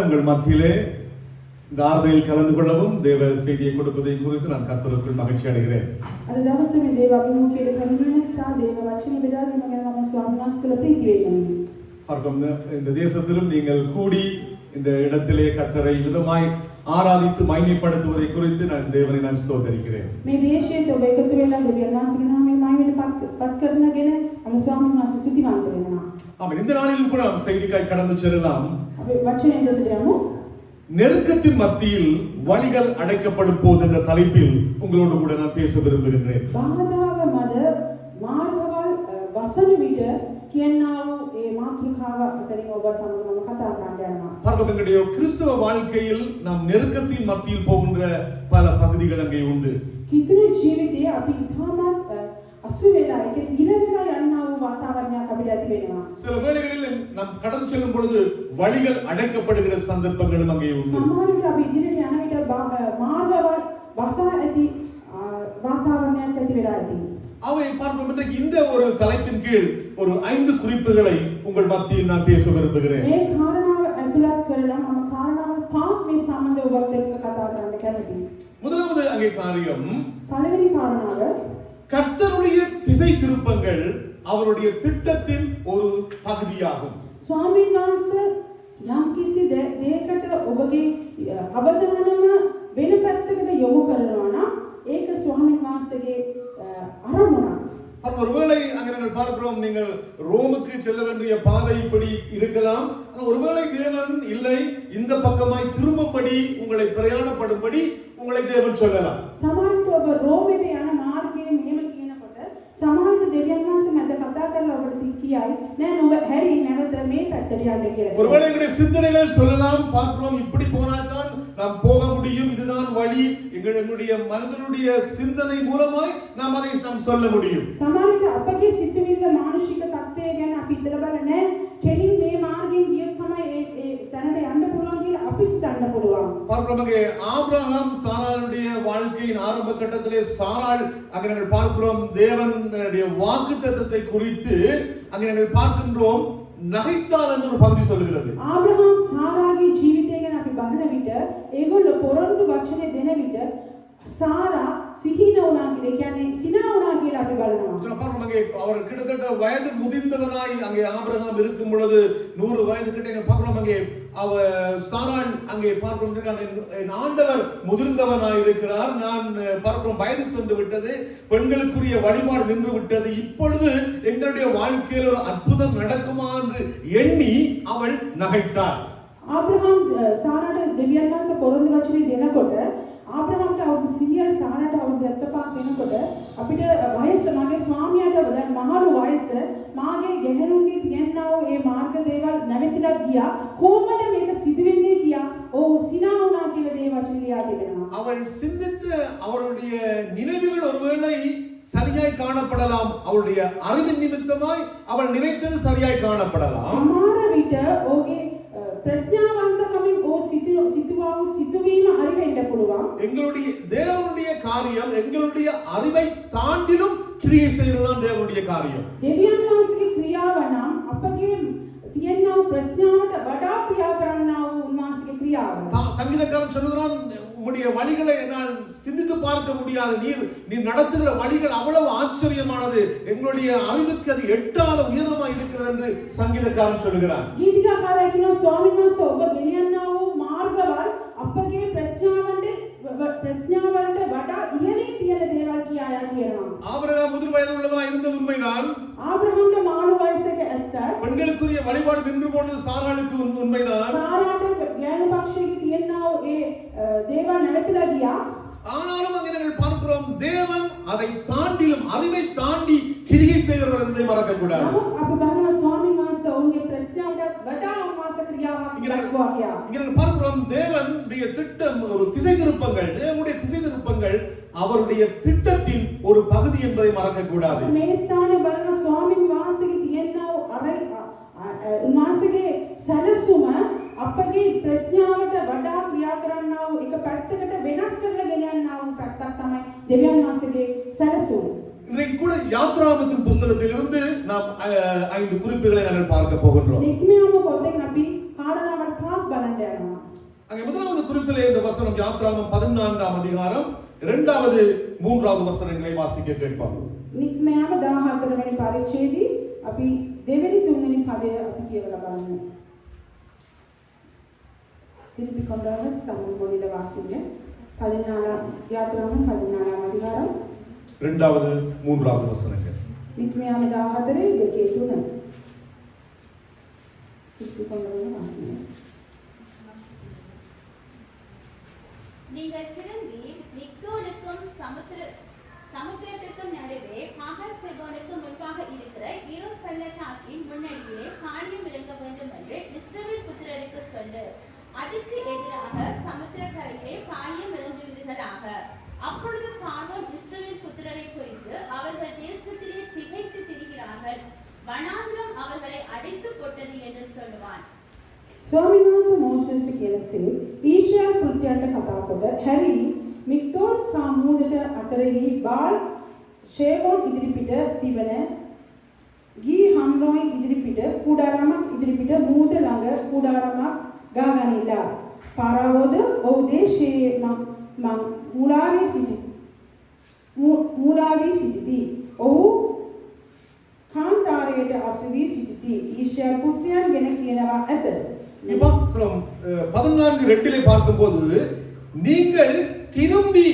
உங்கள் மத்தியிலே இந்த ஆராதனையில் கலந்து கொள்ளவும் தேவ செய்தியை கொடுப்பதை குறித்து நான் கர்த்தருக்குள் மகிழ்ச்சி அடைகிறேன். අද දවසේ මේ දේව අභිමුඛයට පැමිණෙන නිසා දේව වචන බෙදා දීම ගැන මම ස්වාමීන් වහන්සේ තුළ ප්‍රීති වේදනයි. பார்க்கும் இந்த தேசத்திலும் நீங்கள் கூடி இந்த இடத்திலே கர்த்தரை விதமாய் ஆராதித்து மகிமைப்படுத்துவதை குறித்து நான் தேவனை நான் ஸ்தோத்திரிக்கிறேன். මේ දේශයේ ඔබ එකතු වෙලා දෙවියන් වහන්සේගේ නාමයේ මහිමයට පත් කරනගෙන මම ස්වාමීන් වහන්සේ ස්තුතිවන්ත වෙනවා. ஆமென். இந்த நாளில் கூட நாம் செய்திக்காய் கடந்து செல்லலாம். අපි වචනයෙන් දෙසට යමු. நெருக்கத்தின் மத்தியில் வழிகள் அடைக்கப்படும் போது என்ற தலைப்பில் உங்களோடு கூட நான் பேச விரும்புகின்றேன். බාධාව මද මාර්ගවල් වසන විට කියනා වූ ඒ මාතෘකාව අතරින් ඔබ සමග මම කතා කරන්න යනවා. பார்க்கும் எங்களுடைய கிறிஸ்தவ வாழ்க்கையில் நாம் நெருக்கத்தின் மத்தியில் போகின்ற பல பகுதிகள் அங்கே உண்டு. කිතුණු ජීවිතයේ අපි ඉතාමත් අසු වෙලා ඒක ඉර වෙලා යනා වූ වාතාවරණයක් අපිට ඇති වෙනවා. சில வேளைகளில் நாம் கடந்து செல்லும் பொழுது வழிகள் அடைக்கப்படுகிற சந்தர்ப்பங்களும் அங்கே உண்டு. සමහර විට අපි ඉදිරියට යන විට මාර්ගවල් වසා ඇති වාතාවරණයක් ඇති වෙලා ඇති. அவை பார்க்கும் இன்றைக்கு இந்த ஒரு தலைப்பின் கீழ் ஒரு 5 குறிப்புகளை உங்கள் மத்தியில் நான் பேச விரும்புகிறேன். මේ කාරණාව ඇතුළත් කරලා මම කාරණාව 5 මේ සම්බන්ධව ඔබත් එක්ක කතා කරන්න කැමතියි. முதலாவது அங்கே காரியம் පළවෙනි කාරණාව கர்த்தருடைய திசை திருப்பங்கள் அவருடைய திட்டத்தின் ஒரு பகுதியாகும். ස්වාමීන් වහන්සේ යම්කිසි දෙයකට ඔබගේ අවධානම වෙන පැත්තකට යොමු කරනවා නම් ඒක ස්වාමීන් වහන්සේගේ අරමුණක්. ஒருவேளை அங்கே நாங்கள் பார்க்கிறோம், நீங்கள் ரோமுக்கு செல்ல வேண்டிய பாதை இப்படி இருக்கலாம். ஒருவேளை தேவன் இல்லை, இந்த பக்கமாய் திரும்பப்படி உங்களை பிரயாணப்படும்படி உங்களை தேவன் சொல்லலாம். සමහරවිට ඔබ රෝමයට යන මාර්ගයේ මෙහෙම කියනකොට සමහරවිට දෙවියන් වහන්සේ මැද කතා කරලා ඔබට කියයි නෑ නුඹ හැරි නැවත මේ පැත්තට යන්න කියලා. ஒருவேளை எங்களுடைய சிந்தனைகள் சொல்லலாம், பார்க்கிறோம் இப்படி போனால் தான் நாம் போக முடியும், இதுதான் வழி. எங்களுடைய மனதினுடைய சிந்தனை மூலமாய் நாம் அதை நாம் சொல்ல முடியும். සමහරවිට අපගේ සිතුවිල්ල මානසික තත්ත්වය ගැන අපි හිතලා බලන්නේ නෑ කෙලින් මේ මාර්ගයෙන් ගියොත් තමයි ඒ තැනට යන්න පුළුවන් කියලා අපි හිතන්න පුළුවන්. பார்க்கிறோம் அங்கே ஆபிரகாம் சாராளுடைய வாழ்க்கையின் ஆரம்ப கட்டத்திலே சாராள் அங்கே நாங்கள் பார்க்கிறோம் தேவனுடைய வாக்குத்தத்தத்தை குறித்து அங்கே நாங்கள் பார்க்கின்றோம் நகைத்தாள் என்று ஒரு பகுதி சொல்கிறது. ආබ්‍රහම් සාරාගේ ජීවිතය ගැන අපි බලන විට ඒගොල්ලෝ පොරොන්දු වචනේ දෙන විට சாரா සිහින වුණා කියලා කියන්නේ සිනා වුණා කියලා අපි බලනවා. பார்க்கிறோம் அங்கே அவர் கிட்டத்தட்ட வயது முதிர்ந்தவனாய் அங்கே ஆபிரகாம் இருக்கும் பொழுது 100 வயது கிட்ட பார்க்கிறோம் அங்கே சாராள் அங்கே பார்க்கிறோம் என் ஆண்டவர் முதிர்ந்தவனாய் இருக்கிறார், நான் பார்க்கிறோம் வயது சென்று விட்டது, பெண்களுக்குரிய வழிபாடு நின்று விட்டது, இப்பொழுது எங்களுடைய வாழ்க்கையில் ஒரு அற்புதம் நடக்குமா என்று எண்ணி அவள் நகைத்தாள். ආබ්‍රහම් සාරාට දෙවියන් වහන්සේ පොරොන්දු වචනේ දෙනකොට ආබ්‍රහම්ට අවුරුදු 100යි සාරාට අවුරුදු 75ක් වෙනකොට අපිට වයස මගේ ස්වාමියාට දැන් මහලු වයස මාගේ ගැහැණුන්ගේ තියන්නා වූ මේ මාර්ග දේවල් නැවතිලා ගියා කොහොමද මේක සිදු වෙන්නේ කියා ඔව් සිනා වුණා කියලා දේ වචන ලියා තිබෙනවා. அவள் சிந்தித்த அவருடைய நினைவுகள் ஒருவேளை சரியாய் காணப்படலாம், அவளுடைய அறிவின் நிமித்தமாய் அவள் நினைத்தது சரியாய் காணப்படலாம். සමහර විට ඔහුගේ ප්‍රඥාවන්තකමින් ඔහු සිතුවා වූ සිතුවීම හරි වෙන්න පුළුවන්. எங்களுடைய தேவனுடைய காரியம் எங்களுடைய அறிவை தாண்டிலும் கிரியை செய்யறதுதான் தேவனுடைய காரியம். දෙවියන් වහන්සේගේ ක්‍රියාව නම් අපගේ තියෙනා වූ ප්‍රඥාවට වඩා ක්‍රියා කරන්නා වූ උන්වහන්සේගේ ක්‍රියාව. சங்கீதக்காரன் சொல்கிறான், உம்முடைய வழிகளை என்னால் சிந்தித்து பார்க்க முடியாது, நீர் நடத்துகிற வழிகள் அவ்வளவு ஆச்சரியமானது, எங்களுடைய அறிவுக்கு அது எட்டாத உயரமாய் இருக்கிறது என்று சங்கீதக்காரன் சொல்கிறான். ගීතිකාකාරයා කියනවා ස්වාමීන් වහන්සේ ඔබ ගෙනියන්නා වූ මාර්ගවල් අපගේ ප්‍රඥාවන්ට වඩා ඉහළින් තියෙන දේවල් කියායා කියනවා. ஆபிரகாம் முதிர் வயது உள்ளவனாய் இருந்தது உண்மைதான். ආබ්‍රහම්ට මාළු වයසක ඇත්ත. பெண்களுக்குரிய வழிபாடு நின்று போனது சாராளுக்கு உண்மைதான். සාරාට ඥාන පක්ෂයේ තියෙනා වූ ඒ දේවල් නැවතිලා ගියා. ஆனாலும் அங்கே நாங்கள் பார்க்கிறோம் தேவன் அதை தாண்டிலும் அறிவை தாண்டி கிரியை செய்கிறவர் என்பதை மறக்க கூடாது. නමුත් අපි බලනවා ස්වාමීන් වහන්සේ ඔවුන්ගේ ප්‍රඥාවට වඩා උන්වහන්සේ ක්‍රියාවක් දක්වා ගියා. இங்கே நாங்கள் பார்க்கிறோம் தேவனுடைய திட்டம் ஒரு திசை திருப்பங்கள், தேவனுடைய திசை திருப்பங்கள் அவருடைய திட்டத்தின் ஒரு பகுதி என்பதை மறக்க கூடாது. මේ ස්ථානයේ බලන ස්වාමීන් වහන්සේගේ තියෙනා වූ උන්වහන්සේගේ සැලසුම අපගේ ප්‍රඥාවට වඩා ක්‍රියා කරන්නා වූ එක පැත්තකට වෙනස් කරලා ගෙන යන්නා වූ පැත්තක් තමයි දෙවියන් වහන්සේගේ සැලසුම. இன்றைக்கு கூட யாத்ராகமத்தின் புத்தகத்திலிருந்து நாம் 5 குறிப்புகளை நாங்கள் பார்க்க போகின்றோம். නික්මියම පොතෙන් අපි කාරණාවක් පහක් බලන්න යනවා. அங்கே முதலாவது குறிப்பிலே இந்த வசனம் யாத்ராகமம் 14ஆம் அதிகாரம் 2வது 3வது வசனங்களை வாசிக்க கேட்போம். නික්මයාම 14 වෙනි පරිච්ඡේදයේ අපි දෙවෙනි තුන්වෙනි පදය අපි කියවලා බලමු. திருப்பி கொண்டாட தமிழ் மொழியில வாசிங்க. 14 யாத்ராகமம் 14ஆம் அதிகாரம் 2வது 3வது வசனங்கள். නික්මයාම 14 2 3 திருப்பி கொண்டாட வாசிங்க. நீங்கள் திரும்பி மிக்தோலுக்கும் சமுத்திரத்துக்கும் நடுவே மகாசெபோனுக்கு முன்பாக இருக்கிற இரு பள்ளத்தாக்கின் முன்னணியிலே பாளையம் இறங்க வேண்டும் என்று இஸ்ரவேல் புத்திரருக்கு சொல்லு. அதுக்கு எதிராக சமுத்திரக்கரையிலே பாளையம் இறங்குவீர்களாக. அப்பொழுது பார்வோன் இஸ்ரவேல் புத்திரரை குறித்து அவர்கள் தேசத்திலே திகைத்து திரிகிறார்கள், வனாந்திரம் அவர்களை அடைத்து போட்டது என்று சொல்லுவான். ස්වාමීන් වහන්සේ මෝසෙස්ට කියලාසේ ඊශ්‍රායල් පුත්‍රයන්ට කතා කොට හැරි මික්තෝල් සමූහයට අතරෙහි බාල් ෂේබෝන් ඉදිරිපිට තිබෙන ගී හම්රෝයි ඉදිරිපිට කුඩාරමක් ඉදිරිපිට මූද ළඟ කුඩාරමක් ගාගනිලා පාරාවෝද ඔහු දේශයේ මං මූලාවී සිටිති. ඔහු කාන්තාරයට අසුවී සිටිති. ඊශ්‍රායල් පුත්‍රයන් ගැන කියනවා ඇත. பார்க்கிறோம் 14:2 பார்க்கும்போது நீங்கள் திரும்பி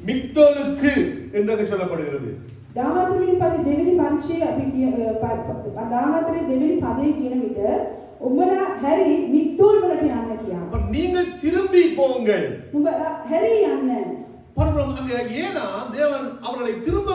மிக்தோலுக்கு என்று சொல்லப்படுகிறது. 14 වෙනි පදේ දෙවෙනි පරිච්ඡේදය අපි 14 දෙවෙනි පදේ කියන විට උඹලා හැරි මික්තෝල් වලට යන්න කියනවා. நீங்கள் திரும்பி போங்கள். උඹලා හැරි යන්න. பார்க்கிறோம் அங்க ஏனா தேவன் அவர்களை திரும்ப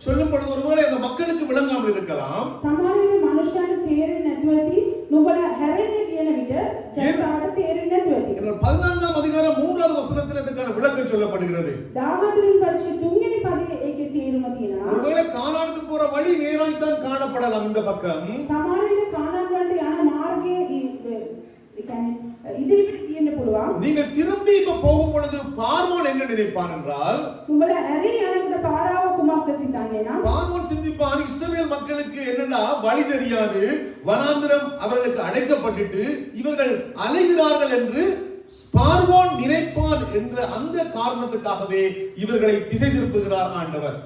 சொல்லும் பொழுது ஒருவேளை அந்த மக்களுக்கு விளங்காமல் இருக்கலாம். සමහර විට මනුෂ්‍යයන්ට තේරෙන්නේ නැතුව ඇති නුඹලා හැරෙන්න කියන විට ජනතාවට තේරෙන්නේ නැතුව ඇති. 14ஆம் அதிகாரம் 3வது வசனத்தில் இதற்கான விளக்கம் சொல்லப்படுகிறது. 14 වෙනි පරිච්ඡේදය 3 වෙනි පදේ ඒකේ තේරුම තියෙනවා. ஒருவேளை கானானுக்கு போற வழி நேராய் தான் காணப்படலாம் இந்த பக்கம். සමහර විට කානාන් වලට යන මාර්ගයේ ඒ කියන්නේ ඉදිරිපිට තියෙන්න පුළුවන්. நீங்கள் திரும்பி இப்ப போகும் பொழுது பார்வோன் என்ன நினைப்பான் என்றால் උඹලා හැරි යනකොට පාරාව කුමක්ද සිතන්නේ නම් பார்வோன் சிந்திப்பான் இஸ்ரவேல் மக்களுக்கு என்னடா வழி தெரியாது, வனாந்திரம் அவர்களுக்கு அடைக்கப்பட்டுட்டு இவர்கள் அலைகிறார்கள் என்று பார்வோன் நினைப்பான் என்ற அந்த காரணத்துக்காகவே இவர்களை திசை திருப்புகிறார் ஆண்டவர்.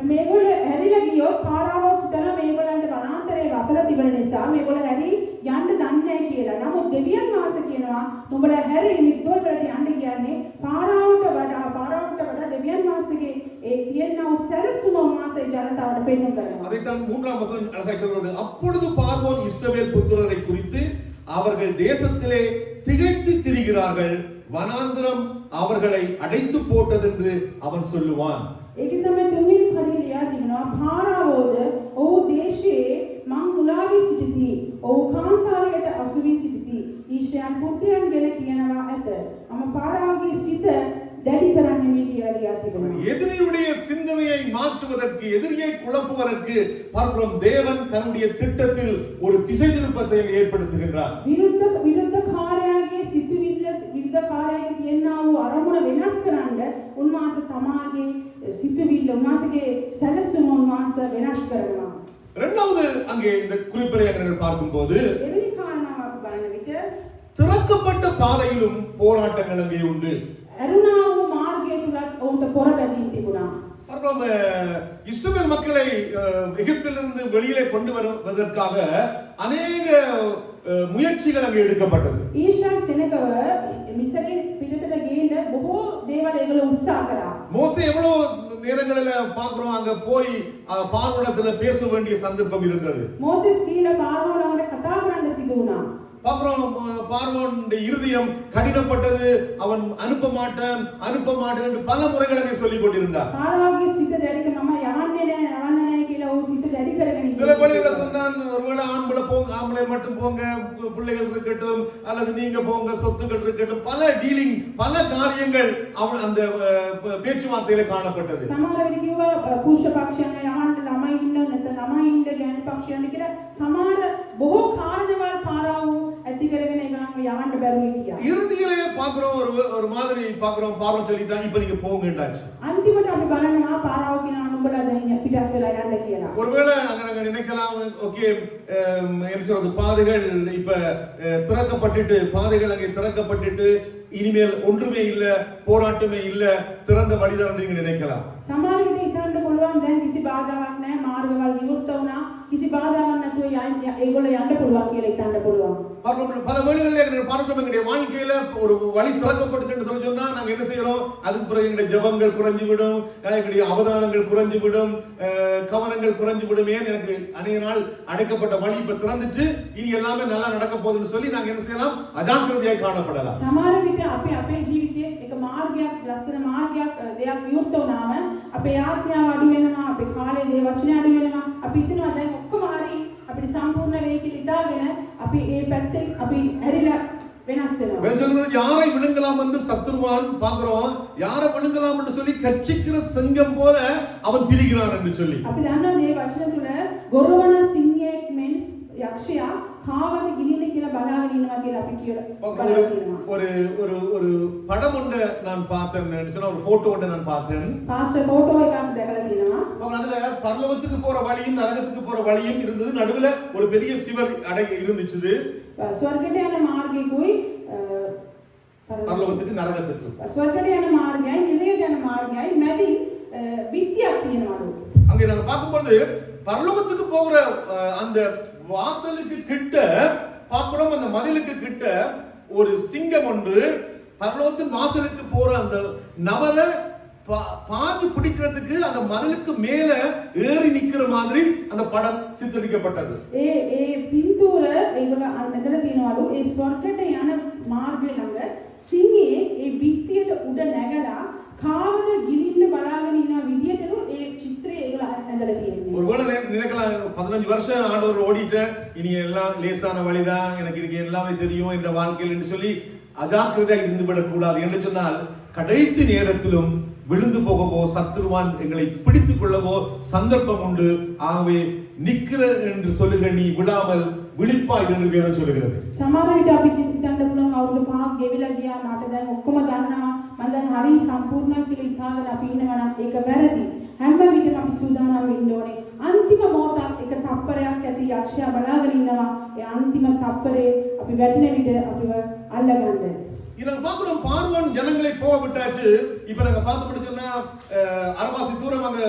මේගොල්ල හැරිලා ගියොත් පාරාව සිතන මේගොල්ලන්ට වනාන්තරයේ වසලා තිබෙන නිසා මේගොල්ල හැරි යන්න දන්නේ නැහැ කියලා. නමුත් දෙවියන් වහන්සේ කියනවා උඹලා හැරි මික්තෝල් වලට යන්න කියන්නේ පාරාවට වඩා දෙවියන් වහන්සේගේ ඒ තියෙනව සැලසුම වහන්සේ ජනතාවට පෙන්වන්න කරනවා. அதைத்தான் 3ஆம் வசனம் அழகாய் சொல்கிறது. அப்பொழுது பார்வோன் இஸ்ரவேல் புத்திரரை குறித்து அவர்கள் தேசத்திலே திகைத்து திரிகிறார்கள், வனாந்திரம் அவர்களை அடைத்து போட்டது என்று அவன் சொல்லுவான். ඒකේ තමයි තුන්වෙනි පදේ ලියා තිබෙනවා පාරාවෝද ඔහු දේශයේ මං මුලාවී සිටිති. ඔහු කාන්තාරයට අසුවී සිටිති. ඊශ්‍රායල් පුත්‍රයන් ගැන කියනවා ඇත. මම පාරාවගේ සිත දැඩි කරන්නේ මේ කියලා ලියා තිබෙනවා. எதிரியுடைய சிந்தனையை மாற்றுவதற்கு, எதிரியை குழப்புவதற்கு பார்க்கிறோம் தேவன் தன்னுடைய திட்டத்தில் ஒரு திசை திருப்பத்தை ஏற்படுத்துகின்றார். විරුද්ධකාරයාගේ සිතුවිල්ල විරුද්ධකාරයාගේ තියෙනා වූ අරමුණ වෙනස් කරන්න උන්වහන්සේ තමාගේ සිතුවිල්ල උන්වහන්සේගේ සැලසුම උන්වහන්සේ වෙනස් කරනවා. இரண்டாவது அங்கே இந்த குறிப்பிலே நாங்கள் பார்க்கும்போது එවැනි කාරණාවක් බලන විට திறக்கப்பட்ட பாதையிலும் போராட்டங்கள் அங்கே உண்டு. ඇරුණා වූ මාර්ගය තුලත් ඔවුන්ට පොර බැඳී තිබුණා. பார்க்கிறோம் இஸ்ரவேல் மக்களை எகிப்திலிருந்து வெளியிலே கொண்டு வருவதற்காக அநேக முயற்சிகள் அங்கே எடுக்கப்பட்டது. ඊශ්‍රායල් සෙනගව මිසරෙන් පිටතට ගේන්න බොහෝ දේවල් ඒගොල්ලෝ උත්සාහ කරා. மோசே எவ்வளவு நேரங்களில பார்க்கிறோம் அங்க போய் பார்வோனிடத்துல பேச வேண்டிய சந்தர்ப்பம் இருந்தது. மோசஸ் கீழ பார்வோனோட கதா කරන්න සිදු වුණා. பார்க்கிறோம் பார்வோனுடைய இருதயம் கடினப்பட்டது. அவன் அனுப்ப மாட்டேன் என்று பல முறைகள் அங்கே சொல்லிக் கொண்டிருந்தார். පාරාවගේ සිත දැඩික මම යවන්නේ නැහැ කියලා ඔහු සිත දැඩි කරගෙන சில வழிகள சொன்னான், ஒருவேளை ஆண்களை போங்க, ஆம்பளை மட்டும் போங்க, பிள்ளைகள் இருக்கட்டும், அல்லது நீங்க போங்க, சொத்துக்கள் இருக்கட்டும், பல டீலிங், பல காரியங்கள் அவன் அந்த பேச்சுவார்த்தையில காணப்பட்டது. සමහර වෙලට කිව්වා පුරුෂ පක්ෂයන් යවන්න ළමයි ඉන්න නැත්නම් ළමයි ඉන්න ගෑනු පක්ෂයන් කියලා සමහර බොහෝ කාරණාවල් පාරාව ඇති කරගෙන ඒගොල්ලන්ව යවන්න බැරුව හිටියා. இறுதியிலே பார்க்கிறோம் ஒரு மாதிரி பார்க்கிறோம் பார்வோன் சொல்லிட்டான் இப்ப நீங்க போங்கண்டாச்சு. අන්තිමට අපි බලනවා පාරාව කියනවා නුඹලා දැන් පිටත් වෙලා යන්න කියලා. ஒருவேளை அங்க நினைக்கலாம், ஓகே என்ன சொல்றது, பாதைகள் இப்ப திறக்கப்பட்டுட்டு, பாதைகள் அங்கே திறக்கப்பட்டுட்டு இனிமேல் ஒன்றுமே இல்ல, போராட்டமே இல்ல, திறந்த வழிதான் நீங்க நினைக்கலாம். සමහර විට හිතන්න පුළුවන් දැන් කිසි බාධාවක් නැහැ, මාර්ගවල් විවෘත වුණා, කිසි බාධාවක් නැතුව ඒගොල්ලෝ යන්න පුළුවන් කියලා හිතන්න පුළුවන්. பல வேளைகளில் பார்க்கிறோம், எங்களுடைய வாழ்க்கையில ஒரு வழி திறக்கப்பட்டு சொல்லி சொன்னா நாங்க என்ன செய்யறோம்? அதுக்கு பிறகு எங்களுடைய ஜெபங்கள் குறைஞ்சு விடும், எங்களுடைய அவதானங்கள் குறைஞ்சு விடும், கவனங்கள் குறைஞ்சு விடும். ஏன் எனக்கு அநேக நாள் அடைக்கப்பட்ட வழி இப்ப திறந்துச்சு, இனி எல்லாமே நல்லா நடக்க போகுதுன்னு சொல்லி நாங்க என்ன செய்யலாம்? அஜாக்கிரதையாய் காணப்படலாம். සමහර විට අපේ ජීවිතයේ එක මාර්ගයක්, ලස්සන මාර්ගයක් දෙයක් විවෘත වුණාම අපේ ආඥාව අඩු වෙනවා, අපේ කාලේ දේ වචන අඩු වෙනවා. අපි හිතනවා දැන් ඔක්කොම හරි, අපිට සම්පූර්ණ වෙයි කියලා හිතාගෙන අපි ඒ පැත්තේ අපි ඇරිලා වෙනස් වෙනවා. யாரை விழுங்கலாம் என்று சத்துருவான் பார்க்கிறோம், யாரை விழுங்கலாம் என்று சொல்லி கட்சிக்கிற சிங்கம் போல அவன் திரிகிறான் என்று சொல்லி. අපි දන්නවා මේ වචන තුල ගොරවන සිංහයෙක් මෙන්ස් යක්ෂයා කාවද ගිලින්න කියලා බලාගෙන ඉන්නවා කියලා අපි කියනවා. ஒரு ஒரு ஒரு படம் ஒன்று நான் பார்த்தேன், ஒரு போட்டோ ஒன்று நான் பார்த்தேன். பாஸ்டர் போட்டோ එකක් දැකලා තිනවා. அதுல பரலோகத்துக்கு போற வழியும் நரகத்துக்கு போற வழியும் இருந்தது, நடுவுல ஒரு பெரிய சிவர் அடை இருந்துச்சு. ස්වර්ගයට යන මාර්ගයකුයි பரலோகத்துக்கு நரகத்துக்கு. ස්වර්ගයට යන මාර්ගයයි නිරයට යන මාර්ගයයි මැදි පිටියක් තියෙනවලු. அங்கே நாங்க பார்க்கும்போது பரலோகத்துக்கு போகிற அந்த வாசலுக்கு கிட்ட பார்க்கிறோம், அந்த மதிலுக்கு கிட்ட ஒரு சிங்கம் ஒன்று பரலோகத்தின் வாசலுக்கு போற அந்த நபரை பாஞ்சு பிடிக்கிறதுக்கு அந்த மதிலுக்கு மேல ஏறி நிக்கிற மாதிரி அந்த படம் சித்தரிக்கப்பட்டது. ඒ පින්තූර ඒගොල්ලෝ අඳලා තියනවලු. ඒ ස්වර්ගයට යන මාර්ගය ළඟ සිංහයේ ඒ පිටියට උඩ නැගලා කාවද ගිලින්න බලාගෙන ඉන්න විදියටලු ඒ චිත්‍රය ඒගොල්ලෝ අඳලා තියෙන්නේ. ஒருவேளை நினைக்கலாம் 15 வருஷம் ஆண்டவர் ஓடிட்டேன், இனி எல்லாம் லேசான வழிதான், எனக்கு இருக்கு எல்லாமே தெரியும் இந்த வாழ்க்கையில் என்று சொல்லி அஜாக்கிரதையாக இருந்து விடக்கூடாது. என்று சொன்னால் கடைசி நேரத்திலும் விழுந்து போகவோ சத்துருவான் எங்களை பிடித்துக் கொள்ளவோ சந்தர்ப்பம் உண்டு. ஆகவே நிக்கிற என்று சொல்லுகிற நீ விடாமல் விழிப்பாய் என்று வேதம் சொல்லுகிறது. සමහර විට අපි හිතන්න පුළුවන් අවුරුදු 5ක් ගෙවිලා ගියා, මට දැන් ඔක්කොම දන්නවා, මම දැන් හරි සම්පූර්ණයි කියලා හිතාගෙන අපි ඉන්නවා නම් ඒක වැරදි. හැම විටම අපි සූදානම් වෙන්න ඕනේ. අන්තිම මොහොතක් එක තප්පරයක් ඇති යක්ෂයා බලාගෙන ඉන්නවා. ඒ අන්තිම තප්පරේ අපි වැටෙන විට අපිව අල්ලගන්න. நாங்க பார்க்கிறோம், பார்வோன் ஜனங்களை போக விட்டாச்சு. இப்ப நாங்க பார்த்து சொன்னா அரவாசி தூரம், அங்க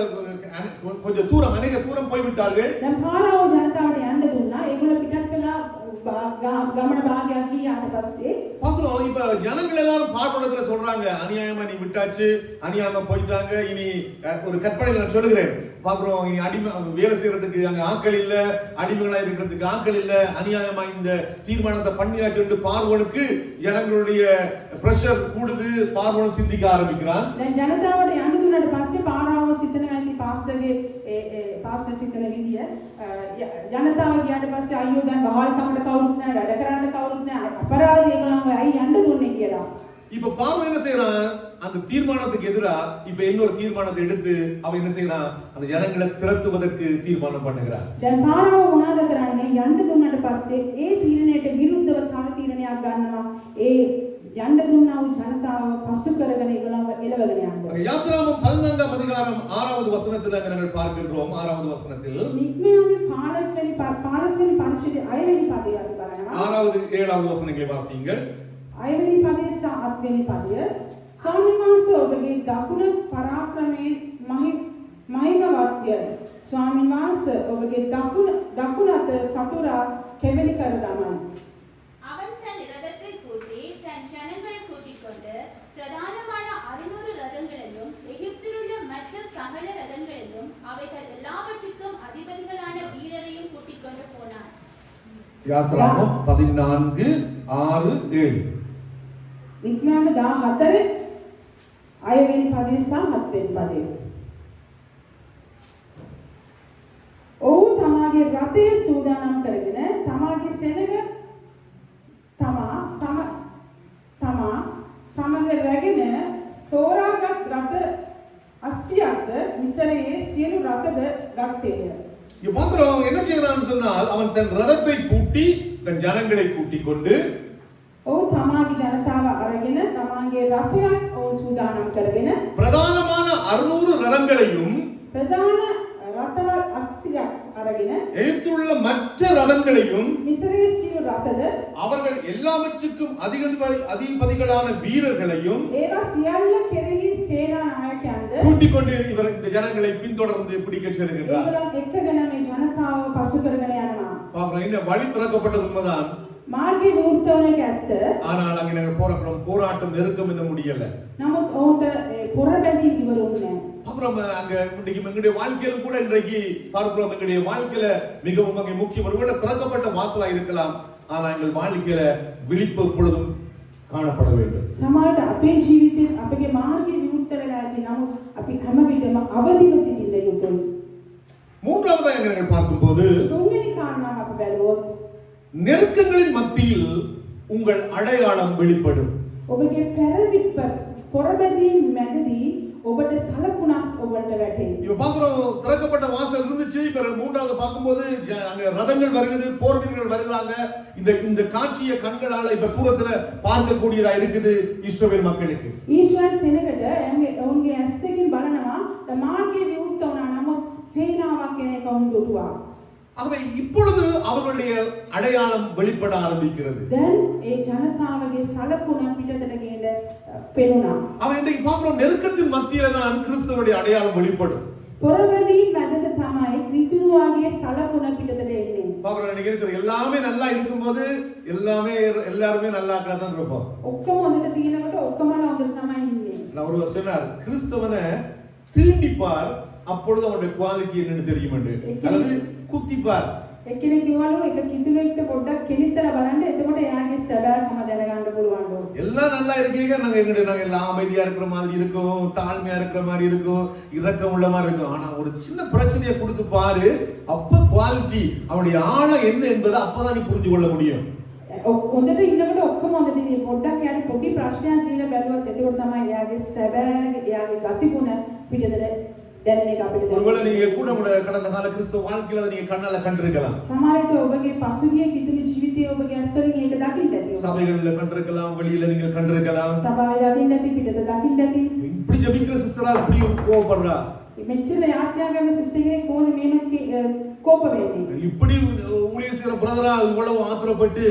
கொஞ்சம் தூரம், அநேக தூரம் போய் விட்டார்கள். දැන් පාරාව ජනතාවට යන්න දුන්නා. ඒගොල්ලෝ පිටත් වෙලා ගමන භාගයක් ගියාට පස්සේ பார்க்கிறோம், இப்ப ஜனங்கள் எல்லாரும் பார்வோனிடத்துல சொல்றாங்க, அநியாயமா நீ விட்டாச்சு, அநியாயமா போயிட்டாங்க, இனி ஒரு கற்பனையில் நான் சொல்லுகிறேன். பார்க்கிறோம், இனி அடிமை வேலை செய்யறதுக்கு அங்க ஆட்கள் இல்ல, அடிமைகளா இருக்கிறதுக்கு ஆட்கள் இல்ல, அநியாயமா இந்த தீர்மானத்தை பண்ணியாச்சு என்று பார்வோனுக்கு ஜனங்களுடைய பிரஷர் கூடுது. பார்வோன் சிந்திக்க ஆரம்பிக்கிறான். දැන් ජනතාවට යන්න දුන්නාට පස්සේ පාරාව සිතන ඇති පාස්ටර්ගේ පාස්ටර් සිතන විදිය ජනතාව ගියාට පස්සේ අයියෝ දැන් බහල්කමට කවුරුත් නැහැ, වැඩ කරන්න කවුරුත් නැහැ, අපරාධ ඒගොල්ලන්ව අයි යන්න දුන්නේ කියලා. இப்ப பார்வோன் என்ன செய்யறான்? அந்த தீர்மானத்துக்கு எதிரா இப்ப இன்னொரு தீர்மானத்தை எடுத்து அவன் என்ன செய்யறான்? அந்த ஜனங்களை திரட்டுவதற்கு தீர்மானம் பண்ணுகிறான். දැන් පාරාව මොනවාද කරන්නේ? යන්න දුන්නාට පස්සේ ඒ තීරණයට විරුද්ධව තව තීරණයක් ගන්නවා. ඒ යන්න දුන්නා වූ ජනතාව පසු කරගෙන ඒගොල්ලන්ව එළවගෙන යනවා. யாத்திராகமம் 14ஆம் அதிகாரம் 6வது வசனத்தில் நாங்கள் பார்க்கின்றோம். 6வது வசனத்தில் නික්මයාගේ 15 වෙනි පරිච්ඡේදයේ 6 වෙනි පදය අපි බලනවා. 6வது 7வது වசனங்களை வாசியுங்கள். 6 වෙනි පදයේ සහ 7 වෙනි පදය. ස්වාමීන් වහන්සේ ඔබගේ දකුණ පරාක්‍රමයෙන් මහිමවත්ය. ස්වාමීන් වහන්සේ ඔබගේ දකුණ අත සතුරා කෙවෙලි කර දමන. அவன் தன் இரதத்தை கூட்டி தன் ஜனங்களை கூட்டிக் கொண்டு பிரதானமான 600 ரதங்களிலும் எகிப்திலுள்ள மற்ற சகல ரதங்களிலும் அவைகள் எல்லாவற்றுக்கும் அதிபதிகளான வீரரையும் கூட்டிக் கொண்டு போனான். யாத்திராகமம் 14:6-7. නික්මයාගේ 14 6 වෙනි පදයේ සහ 7 වෙනි පදයේ. ඔහු තමාගේ රථය සූදානම් කරගෙන තමාගේ සෙනඟ තමා සමග රැගෙන තෝරාගත් රථ 80ක් මිසරයේ සියලු රථද ගත්තේය. பார்க்கிறோம், என்ன செய்யறான்னு சொன்னால் அவன் தன் ரதத்தை பூட்டி தன் ஜனங்களை கூட்டிக் கொண்டு ඔහු තමාගේ ජනතාව අරගෙන තමාගේ රථයක් ඔවුන් සූදානම් කරගෙන பிரதானமான 600 ரதங்களையும் ප්‍රධාන රතවල් 800ක් අරගෙන எகிப்துள்ள மற்ற ரதங்களையும் මිසරයේ සියලු රතද அவர்கள் எல்லாவற்றுக்கும் அதிபதிகளான வீரர்களையும் ඒවා සියල්ල කෙරෙහි සේනා නායකයන්ද கூட்டிக் கொண்டு இவர் இந்த ஜனங்களை பின்தொடர்ந்து பிடிக்கச் செல்கின்றார். ඒගොල්ලන් එක්කගෙන මේ ජනතාව පසු කරගෙන යනවා. பாக்குறோம், இந்த வழி திறக்கப்பட்டது உண்மைதான். මාර්ගය විවෘත වන එක ඇත්ත. ஆனால் அங்கே நாங்கள் போராட்டம் நெருக்கம் என்ன முடியல. නමුත් ඔවුන්ට පොරබැඳී ඉවර වුණේ නැහැ. அப்புறம் அங்க இன்னைக்கு எங்களுடைய வாழ்க்கையிலும் கூட இன்றைக்கு பார்க்கிறோம், எங்களுடைய வாழ்க்கையில மிகவும் அங்கே முக்கியம். ஒருவேளை திறக்கப்பட்ட வாசலா இருக்கலாம், ஆனா எங்கள் வாழ்க்கையில விழிப்பு எப்பொழுதும் காணப்பட வேண்டும். සමහරට අපේ ජීවිතේ අපගේ මාර්ගය විවෘත වෙලා ඇති. නමුත් අපි හැම විටම අවදිව සිටින්න යුතුයි. மூன்றாவதாக நாங்கள் பார்க்கும்போது තුන්වෙනි කාරණාව අපි බැලුවොත් நெருக்கங்களின் மத்தியில் உங்கள் அடையாளம் வெளிப்படும். ඔබගේ පොරබැඳීම් මැදදී ඔබට සලකුණක් ඔබට වැටේ. இப்ப பாக்குறோம், திறக்கப்பட்ட வாசல் இருந்துச்சு. இப்ப மூன்றாவது பார்க்கும்போது அங்க ரதங்கள் வருகிறது, போர் வீரர்கள் வருகிறாங்க. இந்த காட்சியை கண்களால இப்ப தூரத்துல பார்க்க கூடியதா இருக்குது இஸ்ரவேல் மக்களுக்கு. ඊශ්වර් සෙනගට ඔවුන්ගේ ඇස් දෙකින් බලනවා ද මාර්ගය විවෘත වුණා. නමුත් සේනාවක් කෙනෙක් ඔවුන් දුටුවා. ஆகவே இப்பொழுது அவர்களுடைய அடையாளம் வெளிப்பட ஆரம்பிக்கிறது. දැන් ඒ ජනතාවගේ සලකුණ පිටතට ගේන පෙනුණා. அவன் இன்றைக்கு பார்க்கிறோம், நெருக்கத்தின் மத்தியில தான் கிறிஸ்துவுடைய அடையாளம் வெளிப்படும். පොරබැඳීම් මැදට තමයි ක්‍රිස්තුවාගේ සලකුණ පිටතට එන්නේ. பாக்குறோம், இன்னைக்கு இருக்கிறது எல்லாமே நல்லா இருக்கும்போது எல்லாருமே நல்லா தான் இருப்போம். ඔක්කොම හොඳට තියෙනකොට ඔක්කොමලා හොඳට තමයි ඉන්නේ. நான் ஒருவர் சொன்னார், கிறிஸ்தவனை தீண்டிப்பார், அப்பொழுது அவனுடைய குவாலிட்டி என்னன்னு தெரியும் என்று. அல்லது குத்திப்பார். එක්කෙනෙක් කිව්වලු එක කිතුලෙක්ට පොඩ්ඩක් කෙලිතලා බලන්න, එතකොට එයාගේ සැබෑකම දැනගන්න පුළුවන්ලු. எல்லாம் நல்லா இருக்கீங்க, நாங்க எல்லாம் அமைதியா இருக்கிற மாதிரி இருக்கும், தாழ்மையா இருக்கிற மாதிரி இருக்கும், இரக்கம் உள்ள மாதிரி இருக்கும். ஆனா ஒரு சின்ன பிரச்சனையை கொடுத்து பாரு, அப்ப குவாலிட்டி அவனுடைய ஆழம் என்ன என்பதை அப்பதான் நீ புரிஞ்சு கொள்ள முடியும். හොඳට ඉන්නකොට ඔක්කොම හොඳට ඉන්නේ. පොඩ්ඩක් යාට පොඩි ප්‍රශ්නයක් දීලා බැලුවොත් එතකොට තමයි එයාගේ සැබෑ එයාගේ ගතිගුණ පිටතට දැනෙන එක අපිට දැනෙන්නේ. ஒருவேளை நீங்க கூட கடந்த கால கிறிஸ்தவ வாழ்க்கையில நீங்க கண்ணால கண்டிருக்கலாம். සමහරවිට ඔබගේ පසුගිය කිතුණු ජීවිතයේ ඔබගේ ඇස්වලින් ඒක දකින්න ඇති. சபைகள்ல கண்டிருக்கலாம், வெளியில நீங்க கண்டிருக்கலாம். සභාවේ දකින්න ඇති, පිටත දකින්න ඇති. இப்படி ஜெபிக்கிற சிஸ்டரா இப்படி கோபப்படுறா, මෙච්චර යාඥා කරන සිස්ටර් කෙනෙක් කොහොමද මේම கோප වෙන්නේ? இப்படி ஊழியர் செய்யற பிரதரா இவ்வளவு ஆத்திரப்பட்டு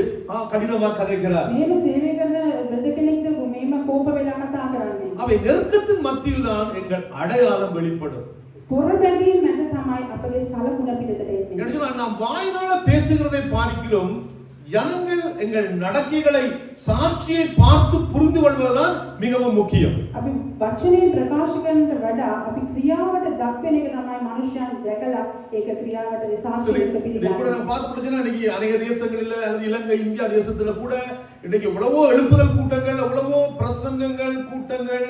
கடினமா கதைக்கிறார். මේම සේවය කරන බ්‍රදර් කෙනෙක්ද මේම கோප වෙලා කතා කරන්නේ? அவை நெருக்கத்தின் மத்தியில் தான் எங்கள் அடையாளம் வெளிப்படும். පොරබැඳීම් මැද තමයි අපගේ සලකුණ පිටතට එන්නේ. என்ன சொன்னா, நாம் வாயினால பேசுகிறதை பார்க்கிறோம், ஜனங்கள் எங்கள் நடக்கைகளை சாட்சியை பார்த்து புரிந்து கொள்வதுதான் மிகவும் முக்கியம். අපි වචනේ ප්‍රකාශ කරනට වඩා අපි ක්‍රියාවට දක්වන එක තමයි මනුෂ්‍යයන් දැකලා ඒක ක්‍රියාවට සාක්ෂි ලෙස கூட පිළිගන්නේ. நான் பார்த்து படிச்சேன்னா, இன்னைக்கு அநேக தேசங்களில் அல்லது இலங்கை இந்தியா தேசத்துல கூட இன்னைக்கு எவ்வளவோ எழுப்புதல் கூட்டங்கள், எவ்வளவோ பிரசங்கங்கள் கூட்டங்கள்,